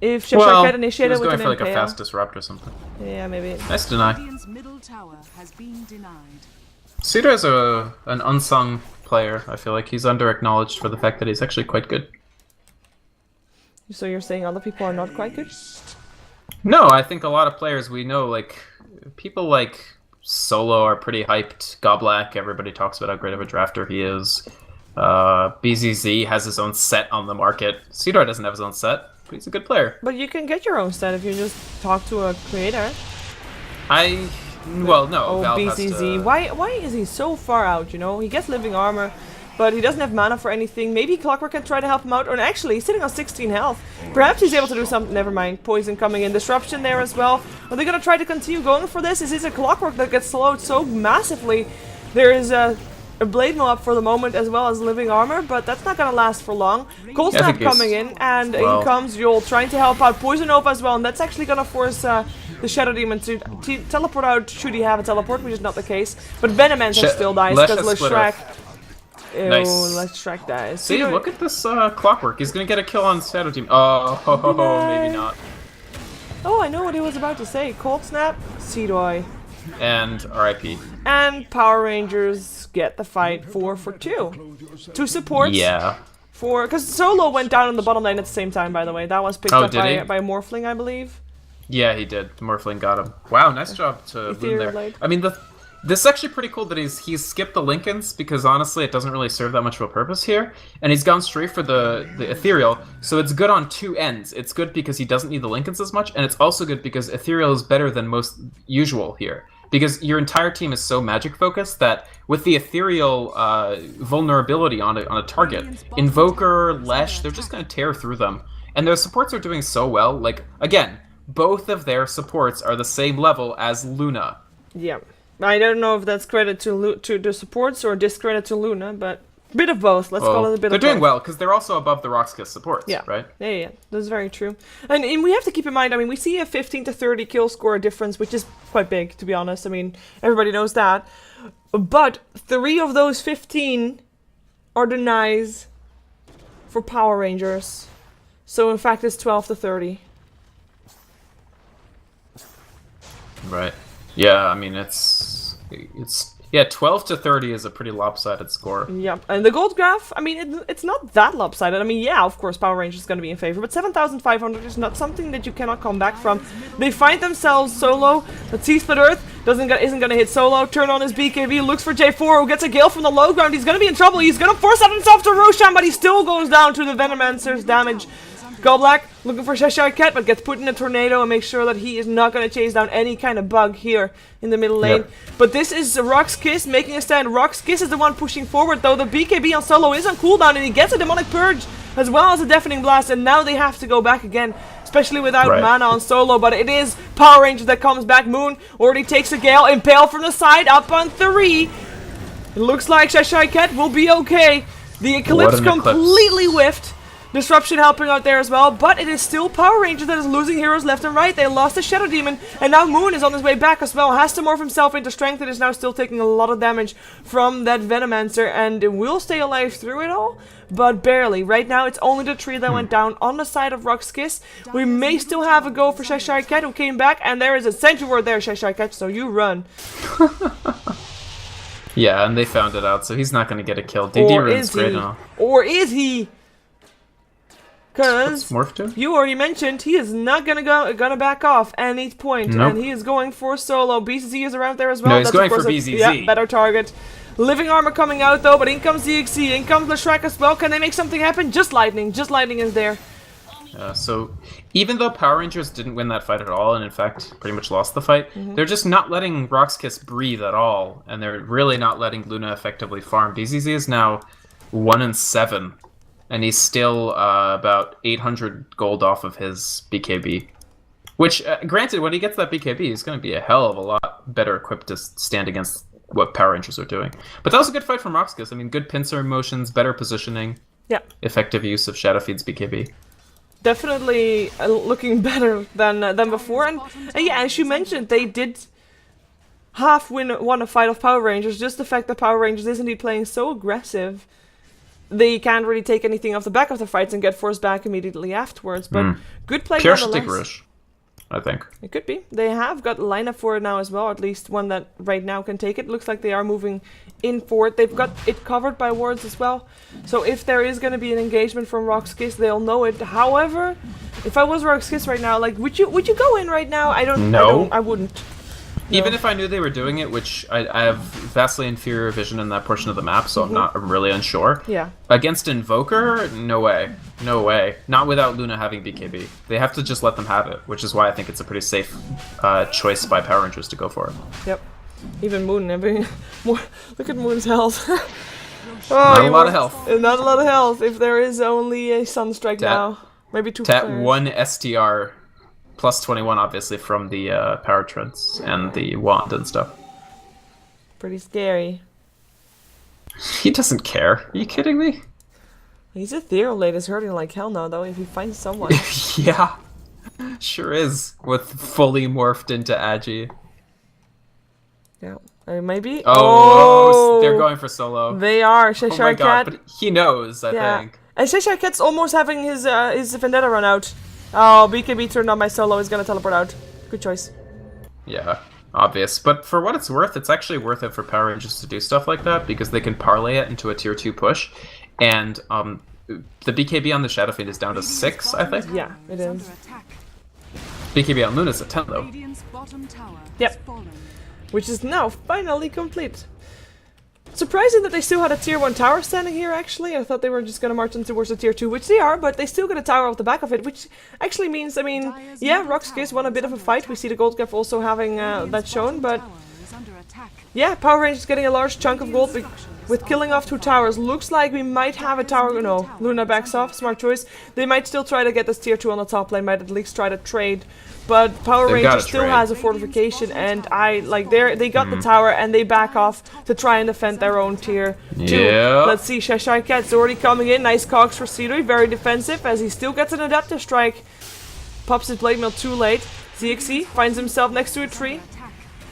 If Cheshire
Well,
Cat
he
initiated
was
with
going
an
for like a
NKO.
fast disrupt or something.
Yeah, maybe.
Nice deny.
Radiant's middle tower has been denied.
Cedar is an unsung player. I feel like he's under-acknowledged for the fact that he's actually quite good.
So you're saying other people are not quite good?
No, I think a lot of players we know, like, people like Solo are pretty hyped. Goblak, everybody talks about how great of a drafter he is. BZZ has his own set on the market. Cedar doesn't have his own set, but he's a good player.
But you can get your own set if you just talk to a creator.
Well, no.
Oh,
Valve has
BZZ.
to-
Why is he so far out, you know? He gets living armor, but he doesn't have mana for anything. Maybe Clockwork can try to help him out. Or actually, he's sitting on 16 health. Perhaps he's able to do something. Never mind. Poison coming in. Disruption there as well. Are they going to try to continue going for this? Is this a Clockwork that gets slowed so massively? There is a Blade Mail up for the moment as well as living armor, but that's not going to last for long. Cold
Yeah, I
Snap
think he's-
coming in, and
well-
in comes Yul trying to help out Poison Nova as well, and that's actually going to force the Shadow Demon to teleport out should he have a teleport, which is not the case. But Venomenter still dies
Lesh
because
has split Earth.
Leshrac. Ew,
Nice.
Leshrac dies.
See,
Cedar-
look at this Clockwork. He's gonna get a kill on Shadow Team. Oh, maybe not.
Oh, I know what he was about to say. Cold Snap, Seedoy.
And RIP.
And Power Rangers get the fight 4 for 2. 2 supports.
Yeah.
Because Solo went down in the bottom lane at the same time, by the way. That was picked
Oh,
up
did he?
by Morphling, I believe.
Yeah, he did. Morphling got him. Wow, nice job to Loon
Ethereal
there.
Blade.
I mean, this is actually pretty cool that he's skipped the Lincolns, because honestly, it doesn't really serve that much of a purpose here. And he's gone straight for the Ethereal, so it's good on two ends. It's good because he doesn't need the Lincolns as much, and it's also good because Ethereal is better than most usual here. Because your entire team is so magic focused that with the Ethereal vulnerability on a target, Invoker, Lesh, they're just going to tear through them. And their supports are doing so well. Like, again, both of their supports are the same level as Luna.
Yeah. I don't know if that's credit to the supports or discredit to Luna, but bit of both. Let's call it a bit of both.
They're doing well, because they're also above the RoX.KIS supports,
Yeah.
right?
Yeah, that's very true. And we have to keep in mind, I mean, we see a 15 to 30 kill score difference, which is quite big, to be honest. I mean, everybody knows that. But 3 of those 15 are denies for Power Rangers. So, in fact, it's 12 to 30.
Right. Yeah, I mean, it's Yeah, 12 to 30 is a pretty lopsided score.
Yeah, and the gold graph, I mean, it's not that lopsided. I mean, yeah, of course, Power Rangers is going to be in favor, but 7,500 is not something that you cannot come back from. They find themselves solo. Let's see, Split Earth isn't going to hit solo. Turn on his BKB, looks for J4, who gets a gale from the low ground. He's going to be in trouble. He's going to force out himself to Roshan, but he still goes down to the Venomancer's damage. Black looking for Cheshire Cat, but gets put in a tornado and makes sure that he is not going to chase down any kind of bug here in the middle lane. Yep. But this is RoX.KIS making a stand. RoX.KIS is the one pushing forward, though. The BKB on solo is on cooldown, and he gets a Demonic Purge as well as a Deafening Blast, and now they have to go back again, especially without mana on solo. But it is Power Rangers that comes back. Moon already takes a gale. Impale from the side, up on 3. It looks like Cheshire Cat will be okay. The Eclipse completely whiffed. Disruption helping out there as well, but it is still Power Rangers that is losing heroes left and right. They lost the Shadow Demon, and now Moon is on his way back as well. Has to morph himself into Strength and is now still taking a lot of damage from that Venomancer, and will stay alive through it all, but barely. Right now, it's only the tree that went down on the side of RoX.KIS. We may still have a go for Cheshire Cat, who came back, and there is a Sentry Ward there, Cheshire Cat, so you run.
Yeah, and they found it out, so he's not going to get a kill. DD runs great now.
Or is he? Because
you
already mentioned he is not gonna back off any point, and he is going for solo. BCZ is around there as well.
No, he's going for BZZ.
Yeah, better target. Living Armor coming out though, but in comes DXC, in comes the Shrek as well. Can they make something happen? Just lightning is there.
So even though Power Rangers didn't win that fight at all, and in fact pretty much lost the fight, they're just not letting RoX.KIS breathe at all, and they're really not letting Luna effectively farm. BZZ is now 1-7. And he's still about 800 gold off of his BKB. Which, granted, when he gets that BKB, he's going to be a hell of a lot better equipped to stand against what Power Rangers are doing. But that was a good fight from RoX.KIS. I mean, good pincer motions, better positioning, effective use of Shadow Feed's BKB.
Definitely looking better than before. And yeah, as you mentioned, they did won a fight of Power Rangers. Just the fact that Power Rangers is indeed playing so aggressive, they can't really take anything off the back of the fights and get forced back immediately afterwards. But good play nonetheless.
I think.
It could be. They have got lineup for it now as well, at least one that right now can take it. Looks like they are moving in forward. They've got it covered by wards as well. So if there is going to be an engagement from RoX.KIS, they'll know it. However, if I was RoX.KIS right now, like, would you go in right now? I wouldn't.
Even if I knew they were doing it, which I have vastly inferior vision in that portion of the map, so I'm really unsure.
Yeah.
Against Invoker, no way. No way. Not without Luna having BKB. They have to just let them have it, which is why I think it's a pretty safe choice by Power Rangers to go for it.
Yep. Even Moon, look at Moon's health.
Not a lot of health.
Not a lot of health, if there is only a Sunstrike now. Maybe 2
Tat 1 STR. Plus 21, obviously, from the power treads and the wand and stuff.
Pretty scary.
He doesn't care. Are you kidding me?
He's Ethereal Blade is hurting like hell now, though, if he finds someone.
Yeah. Sure is. With fully morphed into Agi.
Yeah. Maybe?
Oh, they're going for solo.
They are. Cheshire
oh my
Cat.
God, but he knows, I think.
And Cheshire Cat's almost having his Vendetta run out. Oh, BKB turned on my solo is gonna teleport out. Good choice.
Yeah, obvious. But for what it's worth, it's actually worth it for Power Rangers to do stuff like that because they can parlay it into a tier 2 push. And the BKB on the Shadow Fiend is down to 6, I think.
Yeah, it is.
BKB on Luna's at 10, though.
Yep. Which is now finally complete. Surprising that they still had a tier 1 tower standing here, actually. I thought they were just gonna march in towards the tier 2, which they are, but they still got a tower off the back of it, which actually means, I mean, yeah, RoX.KIS won a bit of a fight. We see the gold gap also having that shown, but yeah, Power Rangers getting a large chunk of gold with killing off 2 towers. Looks like we might have a tower. No, Luna backs off. Smart choice. They might still try to get this tier 2 on the top lane, might at least try to trade. But Power Rangers still has a fortification, and they got the tower and they back off to try and defend their own tier 2.
Yeah.
Let's see, Cheshire Cat's already coming in. Nice cogs for Sidui, very defensive as he still gets an adaptive strike. Pops his blade mail too late. ZXC finds himself next to a tree.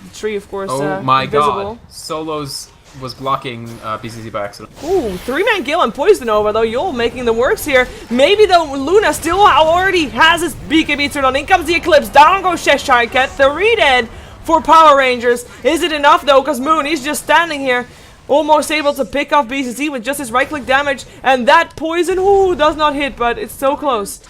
The tree, of course,
oh my
invisible.
God. Solos was blocking BCZ by accident.
Ooh, 3-man Gale and Poison Over, though. Yul making the works here. Maybe, though, Luna still already has his BKB turned on. In comes the Eclipse. Down goes Cheshire Cat. 3 dead. for Power Rangers. Is it enough though? Because Moon, he's just standing here, almost able to pick off BCC with just his right-click damage. And that poison, ooh, does not hit, but it's so close.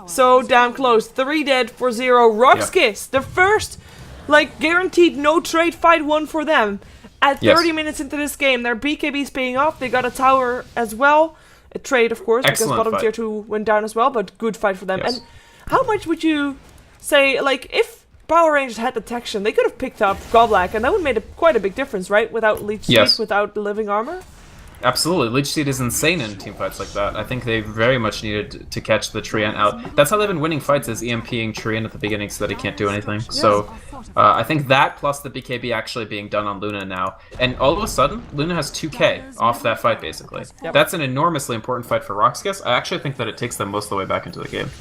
So damn close. 3 dead for 0. RoX.KIS, the first, like, guaranteed no trade fight won for them. At 30 minutes into this game, their BKB's paying off. They got a tower as well. A trade, of course,
Excellent
because bottom
fight.
tier 2 went down as well, but good fight for them.
Yes.
And how much would you say, like, if Power Rangers had detection, they could have picked up Goblak, and that would have made quite a big difference, right? Without Leech Seed,
Yes.
without the living armor?
Absolutely. Leech Seed is insane in team fights like that. I think they very much needed to catch the Treant out. That's how they've been winning fights, is EMPing Treant at the beginning so that he can't do anything. So I think that plus the BKB actually being done on Luna now. And all of a sudden, Luna has 2k off that fight, basically.
Yep.
That's an enormously important fight for RoX.KIS. I actually think that it takes them most of the way back into the game.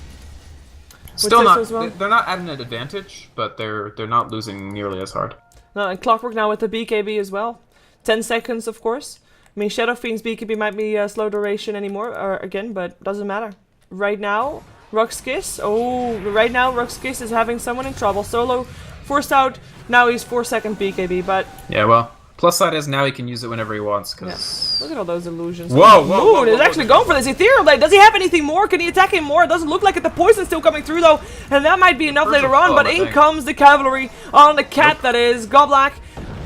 Still
this
not,
as well?
they're not at an advantage, but they're not losing nearly as hard.
No, and Clockwork now with the BKB as well. 10 seconds, of course. I mean, Shadow Fiend's BKB might be slow duration anymore, or again, but doesn't matter. Right now, RoX.KIS. Oh, right now, RoX.KIS is having someone in trouble. Solo forced out. Now he's 4-second BKB, but
Yeah, well, plus side is now he can use it whenever he wants,
yeah.
because...
Look at all those illusions.
Whoa, whoa,
Moon
whoa, whoa,
is actually going for this Ethereal Blade. Does he have anything more? Can he attack him more? It doesn't look like it. The poison's still coming through, though, and that might be enough later on, but in comes the cavalry on the cat, that is. Goblak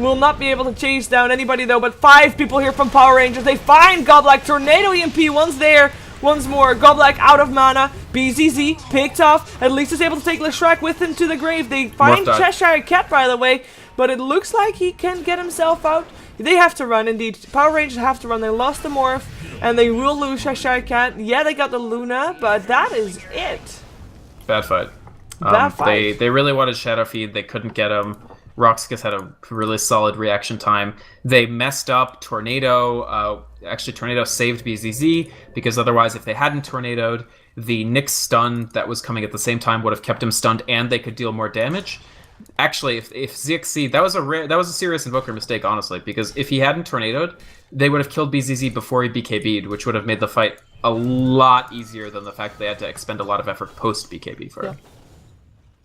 will not be able to chase down anybody, though, but 5 people here from Power Rangers. They find Goblak. Tornado EMP, once there, once more. Goblak out of mana. BZZ picked off. At least is able to take Leshrac with him to the grave. They find Cheshire Cat, by the way, but it looks like he can get himself out. They have to run, indeed. Power Rangers have to run. They lost the Morph, and they will lose Cheshire Cat. Yeah, they got the Luna, but that is it.
Bad fight.
Bad fight.
They really wanted Shadow Feed. They couldn't get him. RoX.KIS had a really solid reaction time. They messed up Tornado. Actually, Tornado saved BZZ, because otherwise, if they hadn't tornadoed, the Nyx stun that was coming at the same time would have kept him stunned, and they could deal more damage. Actually, if ZXC, that was a serious Invoker mistake, honestly, because if he hadn't tornadoed, they would have killed BZZ before he BKB'd, which would have made the fight a lot easier than the fact they had to expend a lot of effort post BKB for it.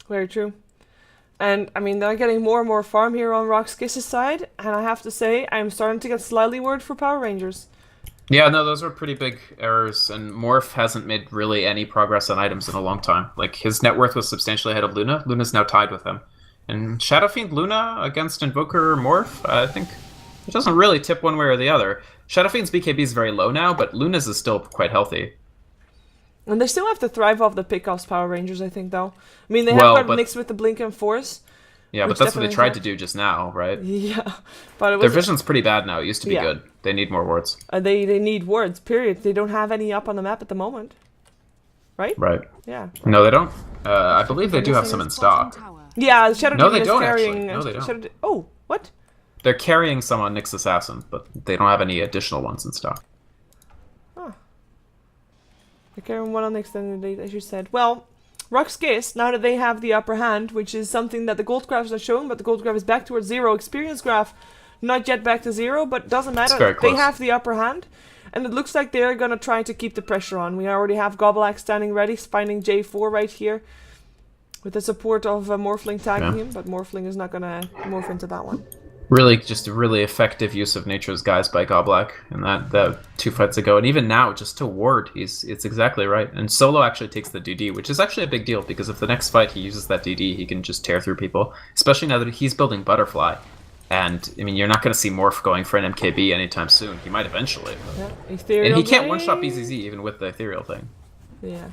Very true. And, I mean, they're getting more and more farm here on RoX.KIS' side, and I have to say, I'm starting to get slightly worried for Power Rangers.
Yeah, no, those were pretty big errors, and Morph hasn't made really any progress on items in a long time. Like, his net worth was substantially ahead of Luna. Luna's now tied with him. And Shadow Fiend Luna against Invoker Morph, I think it doesn't really tip one way or the other. Shadow Fiend's BKB is very low now, but Luna's is still quite healthy.
And they still have to thrive off the pickoffs, Power Rangers, I think, though. I mean, they have got mixed with the Blink and Force.
Yeah, but that's what they tried to do just now, right?
Yeah, but it was...
Their vision's pretty bad now. It used to be good. They need more wards.
They need wards, period. They don't have any up on the map at the moment. Right?
Right.
Yeah.
No, they don't. I believe they do have some in stock.
Yeah, Shadow
No,
Demon
they
is
don't,
carrying...
actually. No, they don't.
Oh, what?
They're carrying some on Nyx Assassin, but they don't have any additional ones in stock.
Huh. They're carrying one on the extended date, as you said. Well, RoX.KIS, now that they have the upper hand, which is something that the gold graph is not showing, but the gold graph is back towards 0. Experience graph, not yet back to 0, but doesn't matter.
Very close.
They have the upper hand, and it looks like they're going to try to keep the pressure on. We already have Goblak standing ready, finding J4 right here, with the support of Morphling tagging him, but Morphling is not going to morph into that one.
Really, just a really effective use of Nature's Guise by Goblak in that 2 fights ago. And even now, just to ward, it's exactly right. And Solo actually takes the DD, which is actually a big deal, because if the next fight he uses that DD, he can just tear through people. Especially now that he's building Butterfly. And, I mean, you're not going to see Morph going for an MKB anytime soon. He might eventually.
Yeah, Ethereal
and he can't
Blade.
one-shot BZZ even with the Ethereal thing.
Yeah.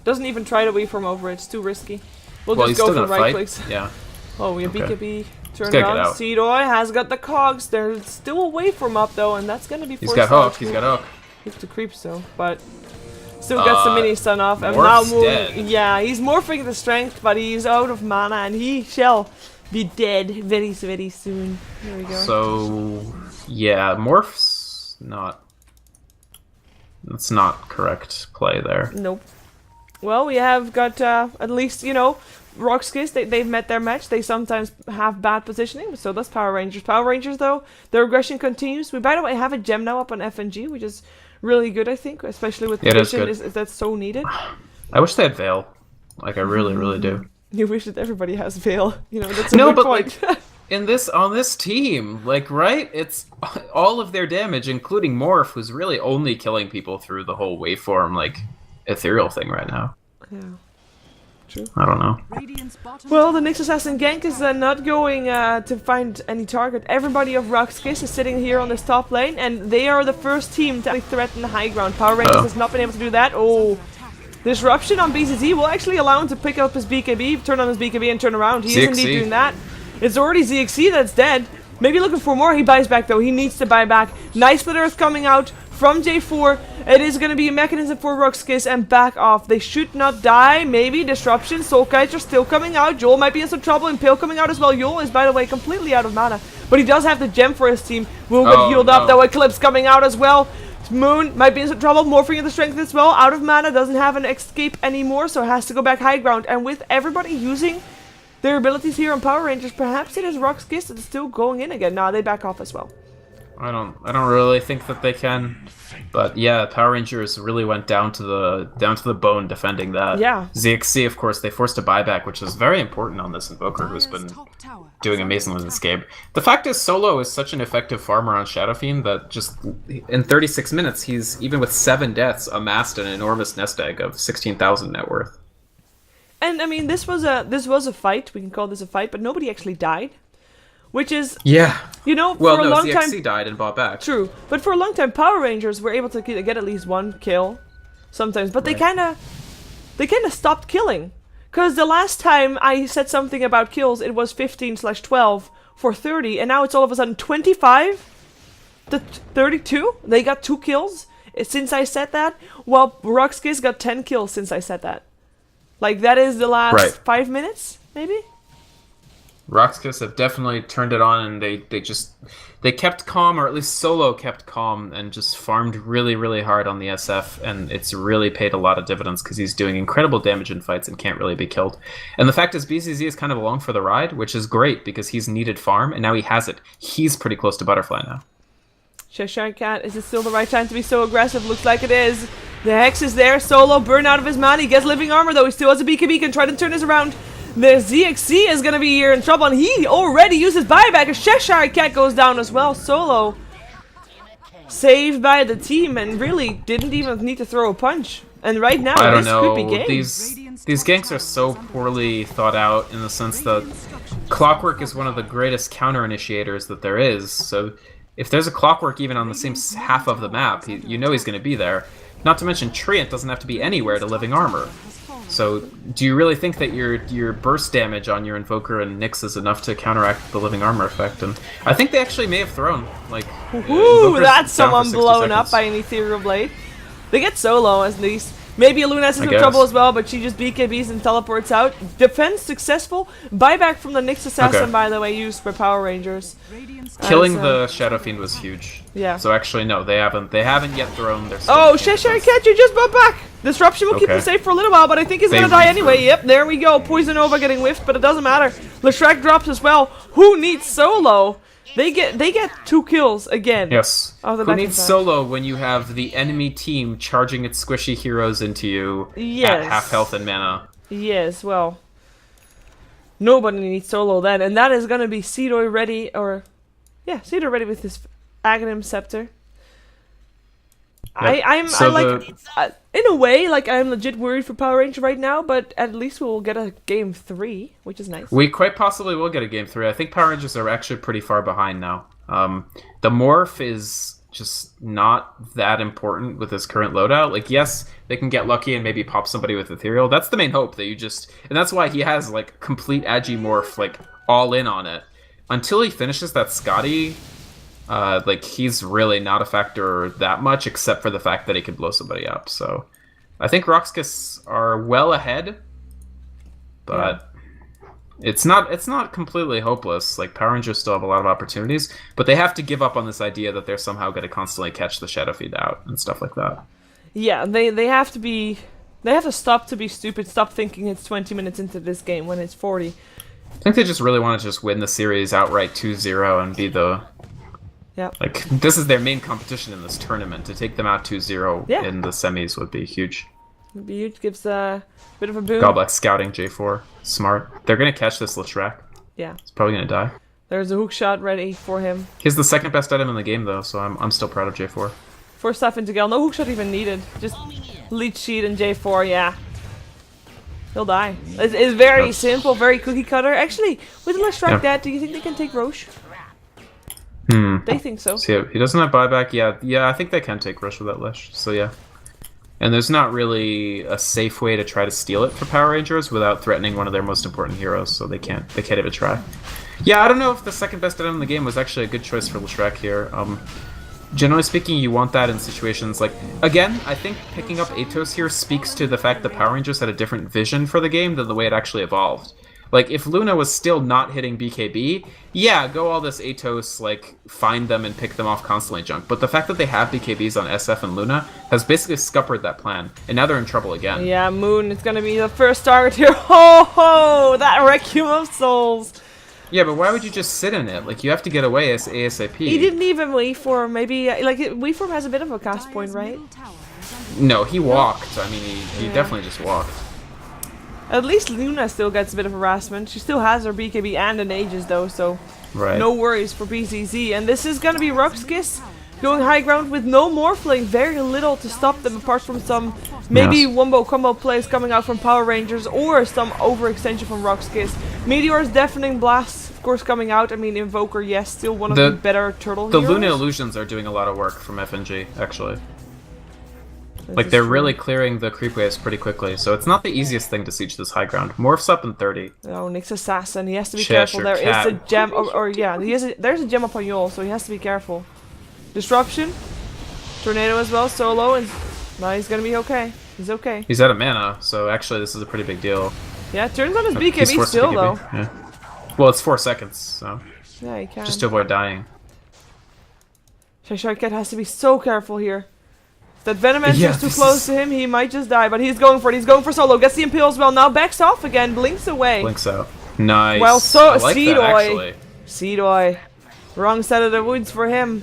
Doesn't even try to weave from over it. It's too risky. We'll
Well,
just
he's
go
still
for
gonna
right
fight.
clicks.
Yeah.
Oh, we have
Okay.
BKB turned
gotta get
on.
out.
Seedoy has got the cogs. They're still away from up though, and that's gonna be
He's
forced
got
out.
Hook. He's got Hook.
He's the creeps though, but still gets the mini stun off. And
Morph's
now
dead.
yeah, he's morphing the strength, but he's out of mana, and he shall be dead very, very soon. There we go.
So, yeah, Morph's not... That's not correct play there.
Nope. Well, we have got at least, you know, RoX.KIS, they've met their match. They sometimes have bad positioning, but so does Power Rangers. Power Rangers, though, their aggression continues. We, by the way, have a gem now up on FNG, which is really good, I think, especially with
Yeah, it is
vision.
good.
That's so needed.
I wish they had Veil. Like, I really, really do.
You wish that everybody has Veil. You know, that's a
No,
good
but
point.
on this team, like, right? It's all of their damage, including Morph, who's really only killing people through the whole waveform, like, ethereal thing right now.
Yeah, true.
I don't know.
Radiant's bottom
Well, the
tower
Nyx Assassin gank is not going to find any target. Everybody of RoX.KIS is sitting here on this top lane, and they are the first team to threaten the high ground. Power Rangers has not been able to do that. Oh, disruption on BZZ will actually allow him to pick up his BKB, turn on his BKB, and turn around. He is indeed doing that. It's already ZXC that's dead. Maybe looking for more. He buys back, though. He needs to buy back. Nice Split Earth coming out from J4. It is going to be a mechanism for RoX.KIS and back off. They should not die. Maybe disruption. Soul Kites are still coming out. Joel might be in some trouble. Impale coming out as well. Joel is, by the way, completely out of mana. But he does have the gem for his team. Will get healed up, though. Eclipse coming out as well. Moon might be in some trouble. Morphing into strength as well. Out of mana. Doesn't have an escape anymore. So has to go back high ground. And with everybody using their abilities here on Power Rangers, perhaps it is RoX.KIS that's still going in again. Nah, they back off as well.
I don't really think that they can. But yeah, Power Rangers really went down to the bone defending that.
Yeah.
ZXC, of course, they forced a buyback, which is very important on this Invoker, who's been doing amazingly in this game. The fact is, Solo is such an effective farmer on Shadow Fiend that just in 36 minutes, he's, even with 7 deaths, amassed an enormous nest egg of 16,000 net worth.
And I mean, this was a fight. We can call this a fight, but nobody actually died, which is,
yeah,
you know,
well,
for a
no,
long
ZXC
time.
died and bought back.
True, but for a long time, Power Rangers were able to get at least one kill, sometimes. But they kind of stopped killing, because the last time I said something about kills, it was 15/12 for 30, and now it's all of a sudden 25 to 32. They got 2 kills since I said that, while RoX.KIS got 10 kills since I said that. Like, that is the last 5 minutes, maybe?
RoX.KIS have definitely turned it on, and they kept calm, or at least Solo kept calm, and just farmed really, really hard on the SF, and it's really paid a lot of dividends because he's doing incredible damage in fights and can't really be killed. And the fact is, BCZ is kind of along for the ride, which is great because he's needed farm, and now he has it. He's pretty close to Butterfly now. Cheshire
Cat, is it still the right time to be so aggressive? Looks like it is. The Hex is there. Solo burn out of his mana. He gets living armor, though. He still has a BKB. Can try to turn this around. The ZXC is going to be here in trouble, and he already uses buyback. A Cheshire Cat goes down as well. Solo saved by the team and really didn't even need to throw a punch. And right now,
I don't
this
know.
could be game.
These ganks are so poorly thought out in the sense that Clockwork is one of the greatest counter initiators that there is. So if there's a Clockwork even on the same half of the map, you know he's going to be there. Not to mention, Treant doesn't have to be anywhere to living armor. So, do you really think that your burst damage on your Invoker and Nyx is enough to counteract the living armor effect? And I think they actually may have thrown, like...
Ooh, that's someone blown up by an Ethereal Blade. They get Solo, at least. Maybe Lunas is in trouble as well, but she just BKBs and teleports out. Defense successful. Buyback from the Nyx Assassin, by the way, used for Power Rangers.
Killing the Shadow Fiend was huge.
Yeah.
So actually, no, they haven't yet thrown their...
Oh, Cheshire Cat, you just bought back! Disruption will keep him safe for a little while, but I think he's gonna die anyway. Yep, there we go. Poison Nova getting whiffed, but it doesn't matter. Leshrac drops as well. Who needs Solo? They get 2 kills again.
Yes.
Who
needs Solo when you have the enemy team charging its squishy heroes into you at half health and mana?
Yes, well, nobody needs Solo then, and that is gonna be Cedoy ready, or Cedoy ready with his Aghanim Scepter. Yep. In a way, like, I'm legit worried for Power Ranger right now, but at least we'll get a game 3, which is nice.
We quite possibly will get a game 3. I think Power Rangers are actually pretty far behind now. The Morph is just not that important with his current loadout. Like, yes, they can get lucky and maybe pop somebody with Ethereal. That's the main hope, that you just... And that's why he has, like, complete Agi Morph, like, all in on it. Until he finishes that Scotty... like, he's really not a factor that much, except for the fact that he could blow somebody up. So, I think RoX.KIS are well ahead, but it's not completely hopeless. Like, Power Rangers still have a lot of opportunities, but they have to give up on this idea that they're somehow going to constantly catch the Shadow Feed out and stuff like that.
Yeah, they have to be... They have to stop to be stupid, stop thinking it's 20 minutes into this game when it's 40.
I think they just really want to just win the series outright 2-0 and be the...
Yeah.
Like, this is their main competition in this tournament. To take them out 2-0 in the semis would be huge.
Butte gives a bit of a boom.
Goblet scouting J4. Smart. They're gonna catch this Leshrac.
Yeah.
He's probably gonna die.
There's a hook shot ready for him.
He's the second best item in the game though, so I'm still proud of J4.
First stuff into Gale. No hook shot even needed. Just leech sheet and J4, yeah. He'll die. It's very simple, very cookie cutter. Actually, with Leshrac dead, do you think they can take Roche? They think so.
See, he doesn't have buyback. Yeah, I think they can take Roche without Lesh. So yeah. And there's not really a safe way to try to steal it for Power Rangers without threatening one of their most important heroes, so they can't even try. Yeah, I don't know if the second best item in the game was actually a good choice for Leshrac here. Generally speaking, you want that in situations like... Again, I think picking up Atos here speaks to the fact that Power Rangers had a different vision for the game than the way it actually evolved. Like, if Luna was still not hitting BKB, yeah, go all this Atos, like, find them and pick them off constantly junk. But the fact that they have BKBs on SF and Luna has basically scuppered that plan. And now they're in trouble again.
Yeah, Moon is gonna be the first target here. Ho ho! That Requiem of Souls!
Yeah, but why would you just sit in it? Like, you have to get away as ASAP.
He didn't even waveform. Maybe, like, waveform has a bit of a cast point, right?
No, he walked. I mean, he definitely just walked.
At least Luna still gets a bit of harassment. She still has her BKB and an Aegis though, so no worries for BZZ. And this is gonna be RoX.KIS going high ground with no Morphling. Very little to stop them apart from some maybe wombo combo plays coming out from Power Rangers or some overextension from RoX.KIS. Meteor's Deafening Blast, of course, coming out. I mean, Invoker, yes, still one of the better turtle heroes.
The Luna Illusions are doing a lot of work from FNG, actually. Like, they're really clearing the creep waves pretty quickly, so it's not the easiest thing to siege this high ground. Morphs up in 30.
Oh, Nick's Assassin. He has to be careful. There is a gem, or yeah, there's a gem up on Yol, so he has to be careful. Disruption. Tornado as well, solo, and no, he's gonna be okay. He's okay.
He's out of mana, so actually this is a pretty big deal.
Yeah, turns on his BKB still, though.
Yeah. Well, it's 4 seconds, so...
Yeah, he can.
Just to avoid dying.
Sharkat has to be so careful here. That Venom enters too close to him, he might just die, but he's going for it. He's going for solo. Gets the Impale as well. Now backs off again. Blinks away.
Blinks out. Nice.
Well, so
I like that, actually.
Seedoy. Wrong side of the woods for him.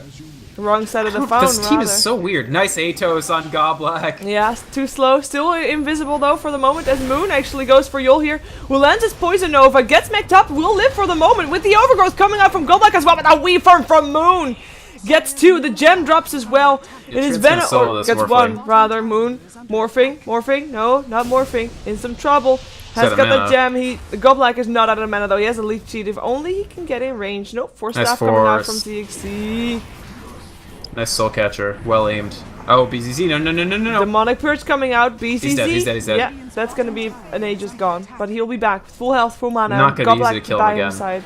Wrong side of the phone,
This team is so weird. Nice Atos on Goblack.
Yeah, too slow. Still invisible, though, for the moment, as Moon actually goes for Yol here. Will land his Poison Nova. Gets mech'd up. Will live for the moment with the Overgrowth coming out from Goblack as well. But a Weaveform from Moon. Gets 2. The gem drops as well. It is Venom. Or gets 1, rather. Moon. Morphing. No, not morphing. In some trouble. Has got the gem. The Goblack is not out of mana, though. He has a leech cheat. If only he can get in range. Nope. 4 staff coming out from TXC.
Nice Soul Catcher. Well aimed. Oh, BZZ. No.
Demonic Purge coming out. BZZ.
He's dead.
Yeah, that's going to be an Aegis gone. But he'll be back. Full health, full mana.
Not going to be easy to kill him again.
Side.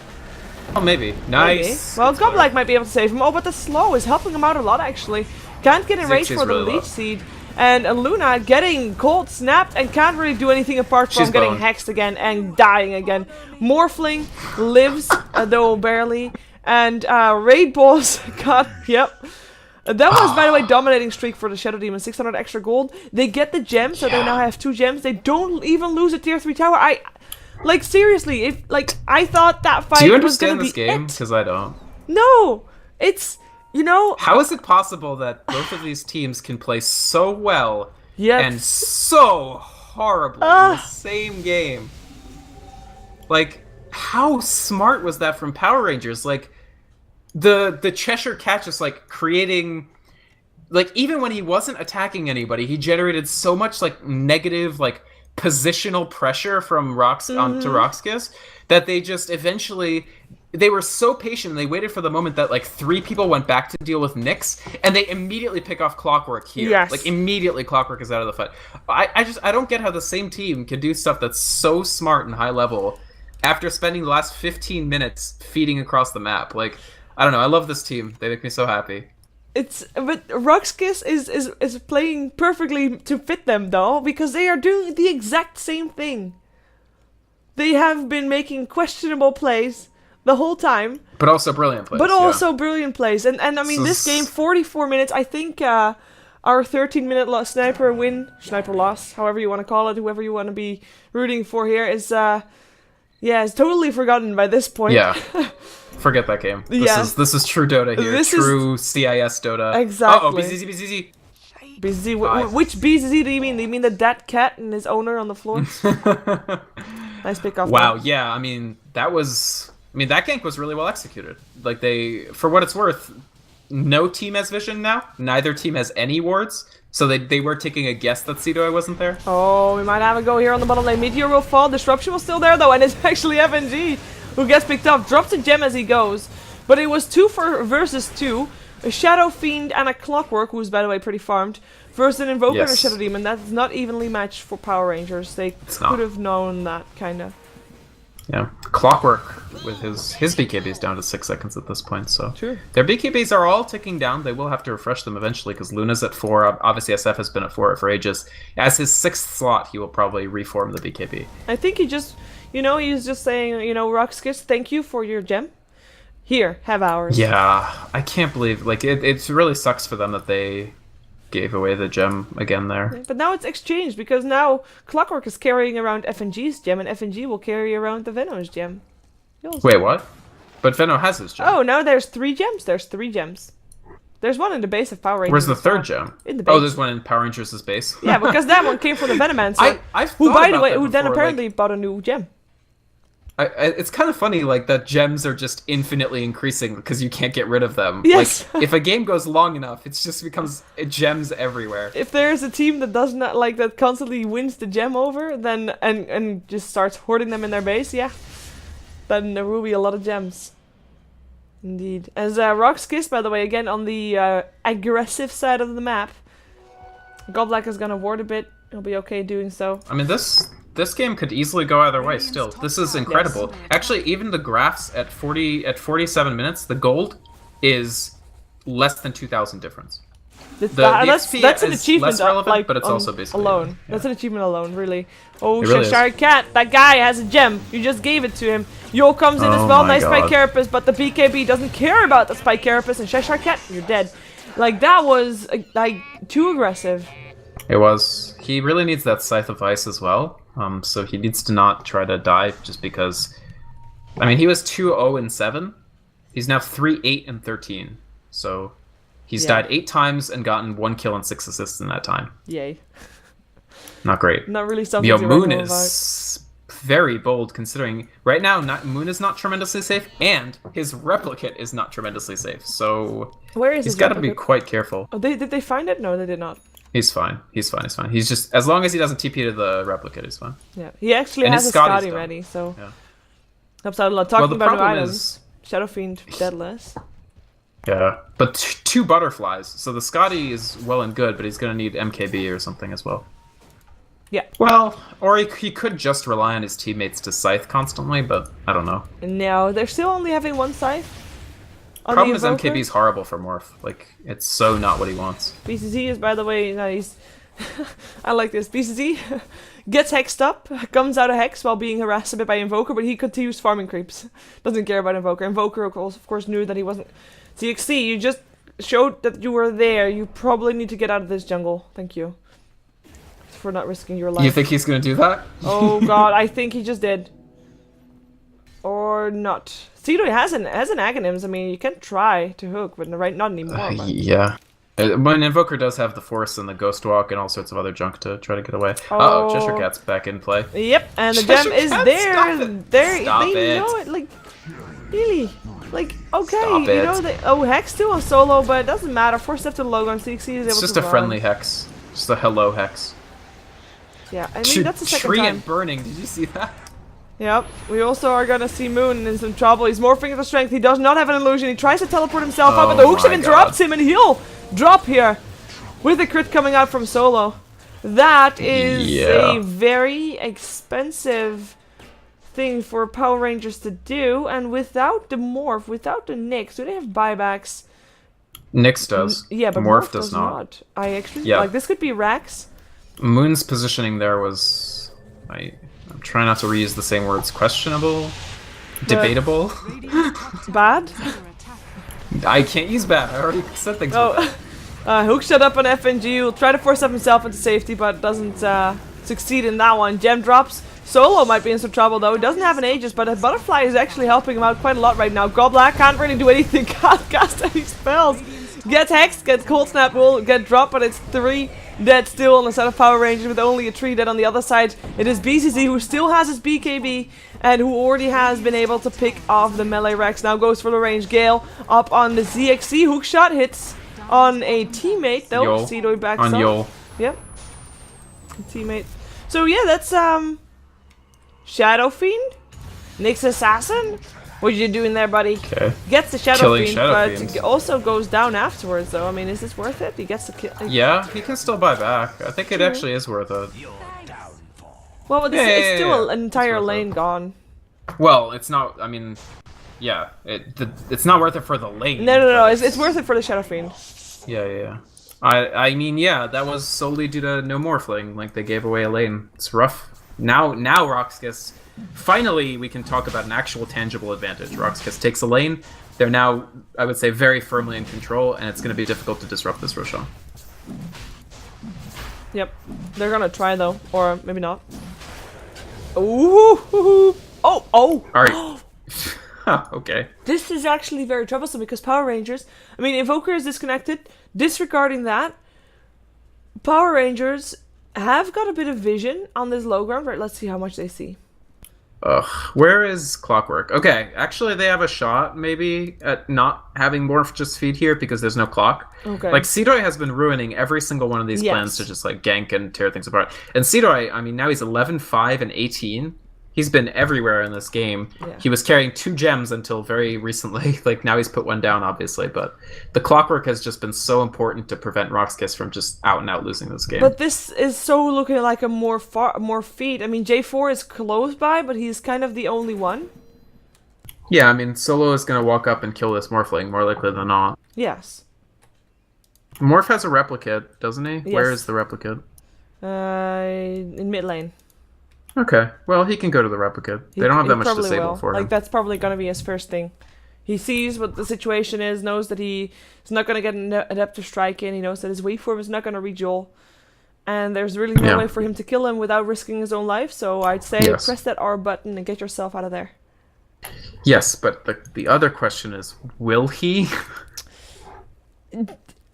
Oh, maybe. Nice.
Maybe. Well, Goblack might be able to save him. Oh, but the slow is helping him out a lot, actually. Can't get in range for the Leech Seed. And Luna getting cold snapped and can't really do anything apart from getting hexed again and dying again. Morphling lives, though barely. And Raid Boss got... Yep. That was, by the way, dominating streak for the Shadow Demon. 600 extra gold. They get the gem, so they now have 2 gems. They don't even lose a tier 3 tower. Like, seriously, I thought that fight was gonna be it.
Do you understand this game? Because I don't.
No! It's, you know...
How is it possible that both of these teams can play so well and so horribly in the same game? Like, how smart was that from Power Rangers? Like, the Cheshire Cat just, like, creating... Like, even when he wasn't attacking anybody, he generated so much, like, negative, like, positional pressure from onto RoX.KIS that they just eventually... They were so patient, and they waited for the moment that, like, 3 people went back to deal with Nyx, and they immediately pick off Clockwork here.
Yes.
Like, immediately Clockwork is out of the fight. I don't get how the same team can do stuff that's so smart and high level after spending the last 15 minutes feeding across the map. Like, I don't know, I love this team. They make me so happy.
But RoX.KIS is playing perfectly to fit them, though, because they are doing the exact same thing. They have been making questionable plays the whole time.
But also brilliant plays.
Brilliant plays. And I mean, this game, 44 minutes, I think our 13-minute sniper loss, however you want to call it, whoever you want to be rooting for here, is it's totally forgotten by this point.
Yeah. Forget that game. This is true Dota here. True CIS Dota.
Exactly.
BZZ.
BZZ, which BZZ do you mean? Do you mean that cat and his owner on the floor? Nice pick off.
Wow, yeah, I mean, that gank was really well executed. Like, for what it's worth, no team has vision now. Neither team has any wards. So they were taking a guess that Sidoi wasn't there.
Oh, we might have a go here on the bottom lane. Meteor will fall. Disruption was still there, though. And it's actually FNG who gets picked up. Drops a gem as he goes. But it was 2 versus 2. A Shadow Fiend and a Clockwork, who's, by the way, pretty farmed. Versus an Invoker and a Shadow Demon. That's not evenly matched for Power Rangers. They could have known that, kind of.
Yeah, Clockwork with his BKB is down to 6 seconds at this point, so
True.
Their BKBs are all ticking down. They will have to refresh them eventually because Luna's at 4. Obviously, SF has been at 4 for ages. As his 6th slot, he will probably reform the BKB.
I think he just, he's just saying, RoX.KIS, thank you for your gem. Here, have ours.
Yeah, I can't believe, like, it really sucks for them that they gave away the gem again there.
But now it's exchanged because now Clockwork is carrying around FNG's gem and FNG will carry around the Venom's gem.
Wait, what? But Venom has his gem.
Oh, now there's 3 gems. There's 3 gems. There's one in the base of Power Rangers.
Where's the third gem?
In the base.
Oh, there's one in Power Rangers' base.
Yeah, because that one came from the Venomancer. Who, by the way, who then apparently bought a new gem.
It's kind of funny, like, that gems are just infinitely increasing because you can't get rid of them.
Yes.
Like, if a game goes long enough, it just becomes gems everywhere.
If there's a team that does not, like, that constantly wins the gem over, then, and just starts hoarding them in their base, yeah, then there will be a lot of gems. Indeed. As RoX.KIS, by the way, again on the aggressive side of the map. Godblack is gonna ward a bit. He'll be okay doing so.
I mean, this game could easily go either way still. This is incredible. Yes. Actually, even the graphs at 47 minutes, the gold is less than 2,000 difference.
That's an achievement,
relevant,
like,
but it's also basically
alone.
Yeah.
That's an achievement alone, really. Oh,
really
Cheshire Cat, that guy has a gem. You just gave it to him. Yo comes in as well, nice Spike Carapace, but the BKB doesn't care about the Spike Carapace, and Cheshire Cat, you're dead. Like, that was, like, too aggressive.
It was. He really needs that Scythe of Ice as well. So he needs to not try to die just because... I mean, he was 2-0-7. He's now 3-8-13. So he's died 8 times and gotten 1 kill and 6 assists in that time.
Yay.
Not great.
Not really something
Yo,
to
Moon
remember
is very bold considering right now Moon is not tremendously safe and his replicate is not tremendously safe. So
where is
he's got to be quite careful.
Oh, did they find it? No, they did not.
He's fine. He's fine. He's fine. He's just, as long as he doesn't TP to the replicate, he's fine.
Yeah, he actually has a Scotty ready, so helps out a lot. Talking about new items, Shadow Fiend deadless.
Yeah, but 2 butterflies. So the Scotty is well and good, but he's gonna need MKB or something as well.
Yeah.
Well, or he could just rely on his teammates to scythe constantly, but I don't know.
No, they're still only having 1 scythe.
Problem is MKB is horrible for Morph. Like, it's so not what he wants.
BCZ is, by the way, nice. I like this. BCZ gets hexed up, comes out of hex while being harassed a bit by Invoker, but he continues farming creeps. Doesn't care about Invoker. Invoker, of course, knew that he wasn't... CXC, you just showed that you were there. You probably need to get out of this jungle. Thank you. For not risking your life.
You think he's gonna do that?
Oh god, I think he just did. Or not. Sidoi has an Aghanims. I mean, you can try to hook, but not anymore.
Yeah. When Invoker does have the Force and the Ghost Walk and all sorts of other junk to try to get away. Uh-oh, Cheshire Cat's back in play.
Yep, and the gem is there. They know it. Like, really? Like, okay, Hex still on solo, but it doesn't matter. 4 step to the logo, and CXC is able to
It's just a friendly Hex. Just a hello Hex.
Yeah, I mean, that's the second
Tree
time.
and burning, did you see that?
Yep, we also are gonna see Moon in some trouble. He's morphing into strength. He does not have an illusion. He tries to teleport himself out, but the hookshot interrupts him, and he'll drop here with the crit coming out from solo. That is a very expensive thing for Power Rangers to do, and without the morph, without the Nyx, do they have buybacks?
Nyx does.
Yeah, but
Morph does not.
I actually like this could be Rax.
Moon's positioning there was I'm trying not to reuse the same words. Questionable? Debatable?
Bad?
I can't use bad. I already said things like that.
Hookshot up on FNG. Will try to force up himself into safety, but doesn't succeed in that one. Gem drops. Solo might be in some trouble, though. He doesn't have an Aegis, but a Butterfly is actually helping him out quite a lot right now. Godblack can't really do anything. Can't cast any spells. Gets Hex, gets Cold Snap, will get dropped, but it's 3 dead still on the side of Power Rangers with only a 3 dead on the other side. It is BCC who still has his BKB and who already has been able to pick off the melee Rex. Now goes for the range. Gale up on the ZXC. Hook shot hits on a teammate though.
Yol.
Seedoy backs
On
up.
Yol.
Yep. Teammate. So yeah, that's Shadow Fiend. Nyx Assassin. What are you doing there, buddy?
Okay.
Gets the Shadow
Killing
Fiend,
Shadow
but
Fiends.
also goes down afterwards though. I mean, is this worth it? He gets the kill.
Yeah, he can still buy back. I think it actually is worth it.
Well, but it's still an entire
worth
lane
it.
gone.
Well, it's not. I mean, yeah, it's not worth it for the lane.
No.
but
It's worth it for the Shadow Fiend.
Yeah. I mean, yeah, that was solely due to no Morphling. Like they gave away a lane. It's rough. Now RoX.KIS. Finally, we can talk about an actual tangible advantage. RoX.KIS takes a lane. They're now, I would say, very firmly in control, and it's going to be difficult to disrupt this Roshan.
Yep. They're gonna try though, or maybe not. Ooh! Oh!
All right. Okay.
This is actually very troublesome because Power Rangers. I mean, Invoker is disconnected. Disregarding that, Power Rangers have got a bit of vision on this low ground. Right, let's see how much they see.
Ugh, where is Clockwork? Okay, actually they have a shot, maybe, at not having Morph just feed here because there's no clock.
Okay.
Like, Seedoy has been ruining every single one of these
Yes.
plans to just, like, gank and tear things apart. And Seedoy, I mean, now he's 11, 5, and 18. He's been everywhere in this game.
Yeah.
He was carrying 2 gems until very recently. Like, now he's put 1 down, obviously. But the Clockwork has just been so important to prevent RoX.KIS from just out and out losing this game.
But this is so looking like a more feed. I mean, J4 is close by, but he's kind of the only one.
Yeah, I mean, Solo is going to walk up and kill this Morphling, more likely than not.
Yes.
Morph has a replicate, doesn't he?
Yes.
Where is the replicate?
In mid lane.
Okay, well, he can go to the replicate. They don't have that much
probably
disable
will.
for
Like,
him.
that's probably going to be his first thing. He sees what the situation is, knows that he's not going to get an Adaptive Strike in, he knows that his waveform is not going to rejoel. And there's really no
Yeah.
way for him to kill him without risking his own life, so I'd say
Yes.
press that R button and get yourself out of there.
Yes, but the other question is, will he?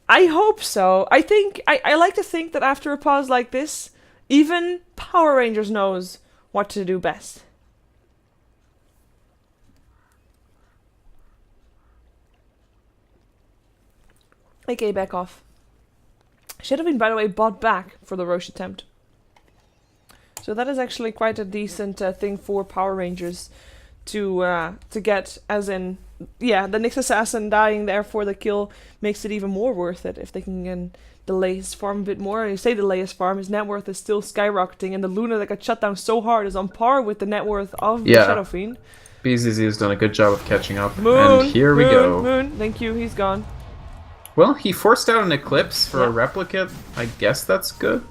I hope so. I like to think that after a pause like this, even Power Rangers knows what to do best. Okay, back off. Should have been, by the way, bought back for the Roche attempt. So that is actually quite a decent thing for Power Rangers to get, as in, yeah, the Nyx Assassin dying there for the kill makes it even more worth it if they can delay his farm a bit more. You say delay his farm, his net worth is still skyrocketing, and the Luna that got shut down so hard is on par with the net worth of the Shadow Fiend.
BZZ has done a good job of catching up.
Moon,
and here we go.
Moon, thank you, he's gone.
Well, he forced out an Eclipse for a
Yeah.
replicate. I guess that's good.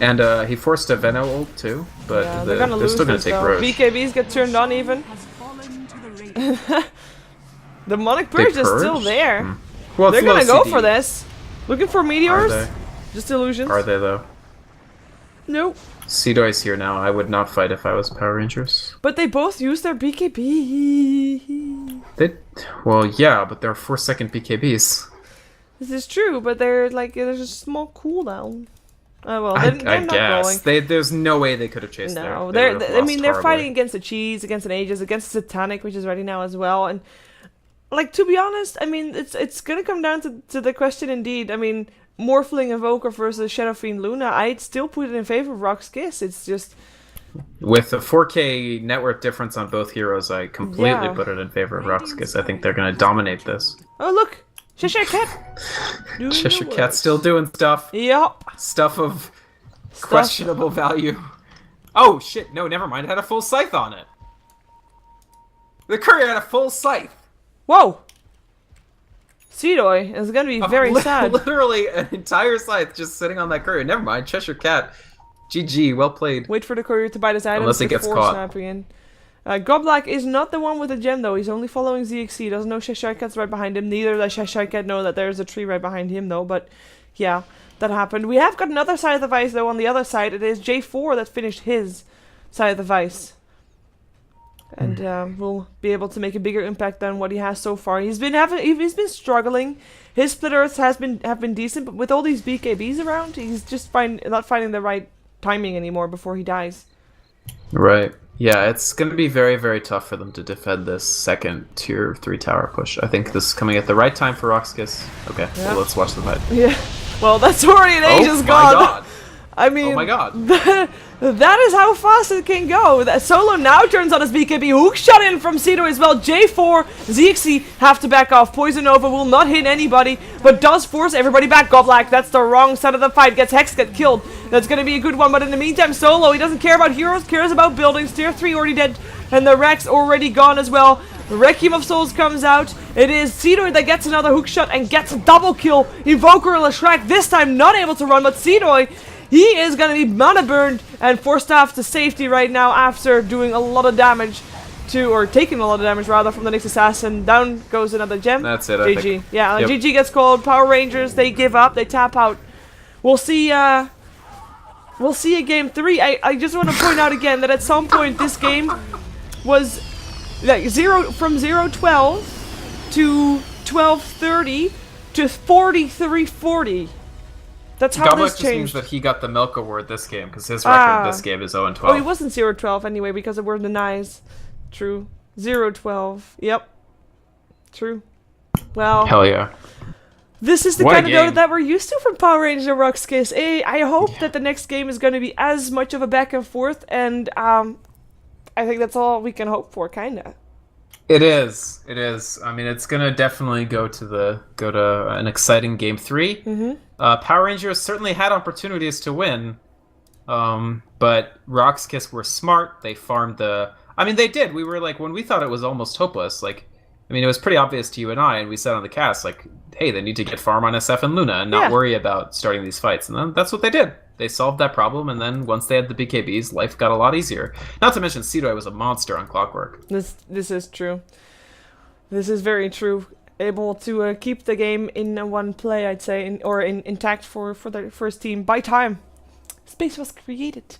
And he forced a Veno ult too, but
Yeah, they're gonna lose
still going
this
to take
though.
Roche.
BKBs get turned on even.
Has fallen to the raid.
The Demonic
They
Purge is still
purge?
there.
Well,
They're
it's low
gonna go
CD.
for this. Looking for
Are
meteors?
they?
Just illusions?
Are they though?
Nope.
Seedoy's here now. I would not fight if I was Power Rangers.
But they both use their BKB.
Well, yeah, but they're 4-second BKBs.
This is true, but they're like, there's a small cooldown. Oh well,
I
they're not
guess.
going.
There's no way they could have chased
No,
there.
I mean, they're fighting against the Cheese, against an Aegis, against the Satanic, which is ready now as well. And like, to be honest, I mean, it's gonna come down to the question indeed. I mean, Morphling Evoker versus Shadow Fiend Luna, I'd still put it in favor of RoX.KIS. It's just,
With a 4K net worth difference on both heroes, I completely
Yeah.
put it in favor of RoX.KIS. I think they're going to dominate this.
oh look, Cheshire Cat. Doing
Cheshire
the
Cat's
work.
still doing stuff.
Yup.
Stuff of questionable value. Oh, shit. No, never mind. It had a full scythe on it. The courier had a full scythe.
Whoa. Seedoy is gonna be very sad.
Literally an entire scythe just sitting on that courier. Never mind. Cheshire Cat. GG. Well played.
Wait for the courier to buy this item
Unless he gets
before
caught.
snapping in. Goblak is not the one with the gem though. He's only following ZXC. Doesn't know Cheshire Cat's right behind him. Neither does Cheshire Cat know that there's a tree right behind him though. But yeah, that happened. We have got another side of the vice though. On the other side, it is J4 that finished his side of the vice. and will be able to make a bigger impact than what he has so far. He's been struggling. His split earths have been decent, but with all these BKBs around, he's just not finding the right timing anymore before he dies.
Right. Yeah, it's going to be very, very tough for them to defend this second tier 3 tower push. I think this is coming at the right time for RoX.KIS. Okay,
Yeah.
well, let's watch the fight.
Yeah. Well, that's already an ages
my
gone.
God.
I mean,
Oh my God.
that is how fast it can go. That Solo now turns on his BKB. Hook shot in from Cedo as well. J4, ZXC have to back off. Poison Nova will not hit anybody, but does force everybody back. Goblak, that's the wrong side of the fight. Gets Hex, get killed. That's going to be a good one, but in the meantime, Solo, he doesn't care about heroes, cares about buildings. Tier 3 already dead, and the Rex already gone as well. Requiem of Souls comes out. It is Cedoy that gets another hook shot and gets a double kill. Evoker and Leshrac this time not able to run, but Cedoy, he is going to be mana burned and forced off to safety right now after doing a lot of damage or taking a lot of damage rather from the next assassin. Down goes another gem.
That's it, I
GG.
think.
Yeah,
Yep.
GG gets called. Power Rangers, they give up, they tap out. We'll see a game 3. I just want to point out again that at some point this game was like from 0-12 to 12-30 to 43-40. That's how
Goblak
this
just means
changed.
that he got the Milk Award this game, because his record this game is 0-12.
Oh, it wasn't 0-12 anyway because it were the nines. True. 0-12. Yep. True. Well,
Hell yeah.
this is the
What a
kind of Dota
game.
that we're used to from Power Ranger RoX.KIS. I hope that the next game is going to be as much of a back and forth, and I think that's all we can hope for, kinda.
It is. It is. I mean, it's gonna definitely go to an exciting game 3.
Mm-hmm.
Power Rangers certainly had opportunities to win, but RoX.KIS were smart. They farmed the. I mean, they did. We were like, when we thought it was almost hopeless. Like, I mean, it was pretty obvious to you and I, and we said on the cast, like, hey, they need to get farm on SF and Luna and not worry about starting these fights. And then that's what they did. They solved that problem, and then once they had the BKBs, life got a lot easier. Not to mention, Cedoy was a monster on Clockwork.
This is true. This is very true. Able to keep the game in one play, I'd say, intact for his team by time. Space was created.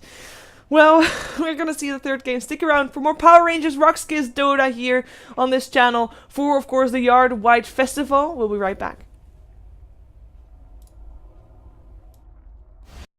Well, we're gonna see the third game. Stick around for more Power Rangers RoX.KIS Dota here on this channel for, of course, the Yard Wide Festival. We'll be right back.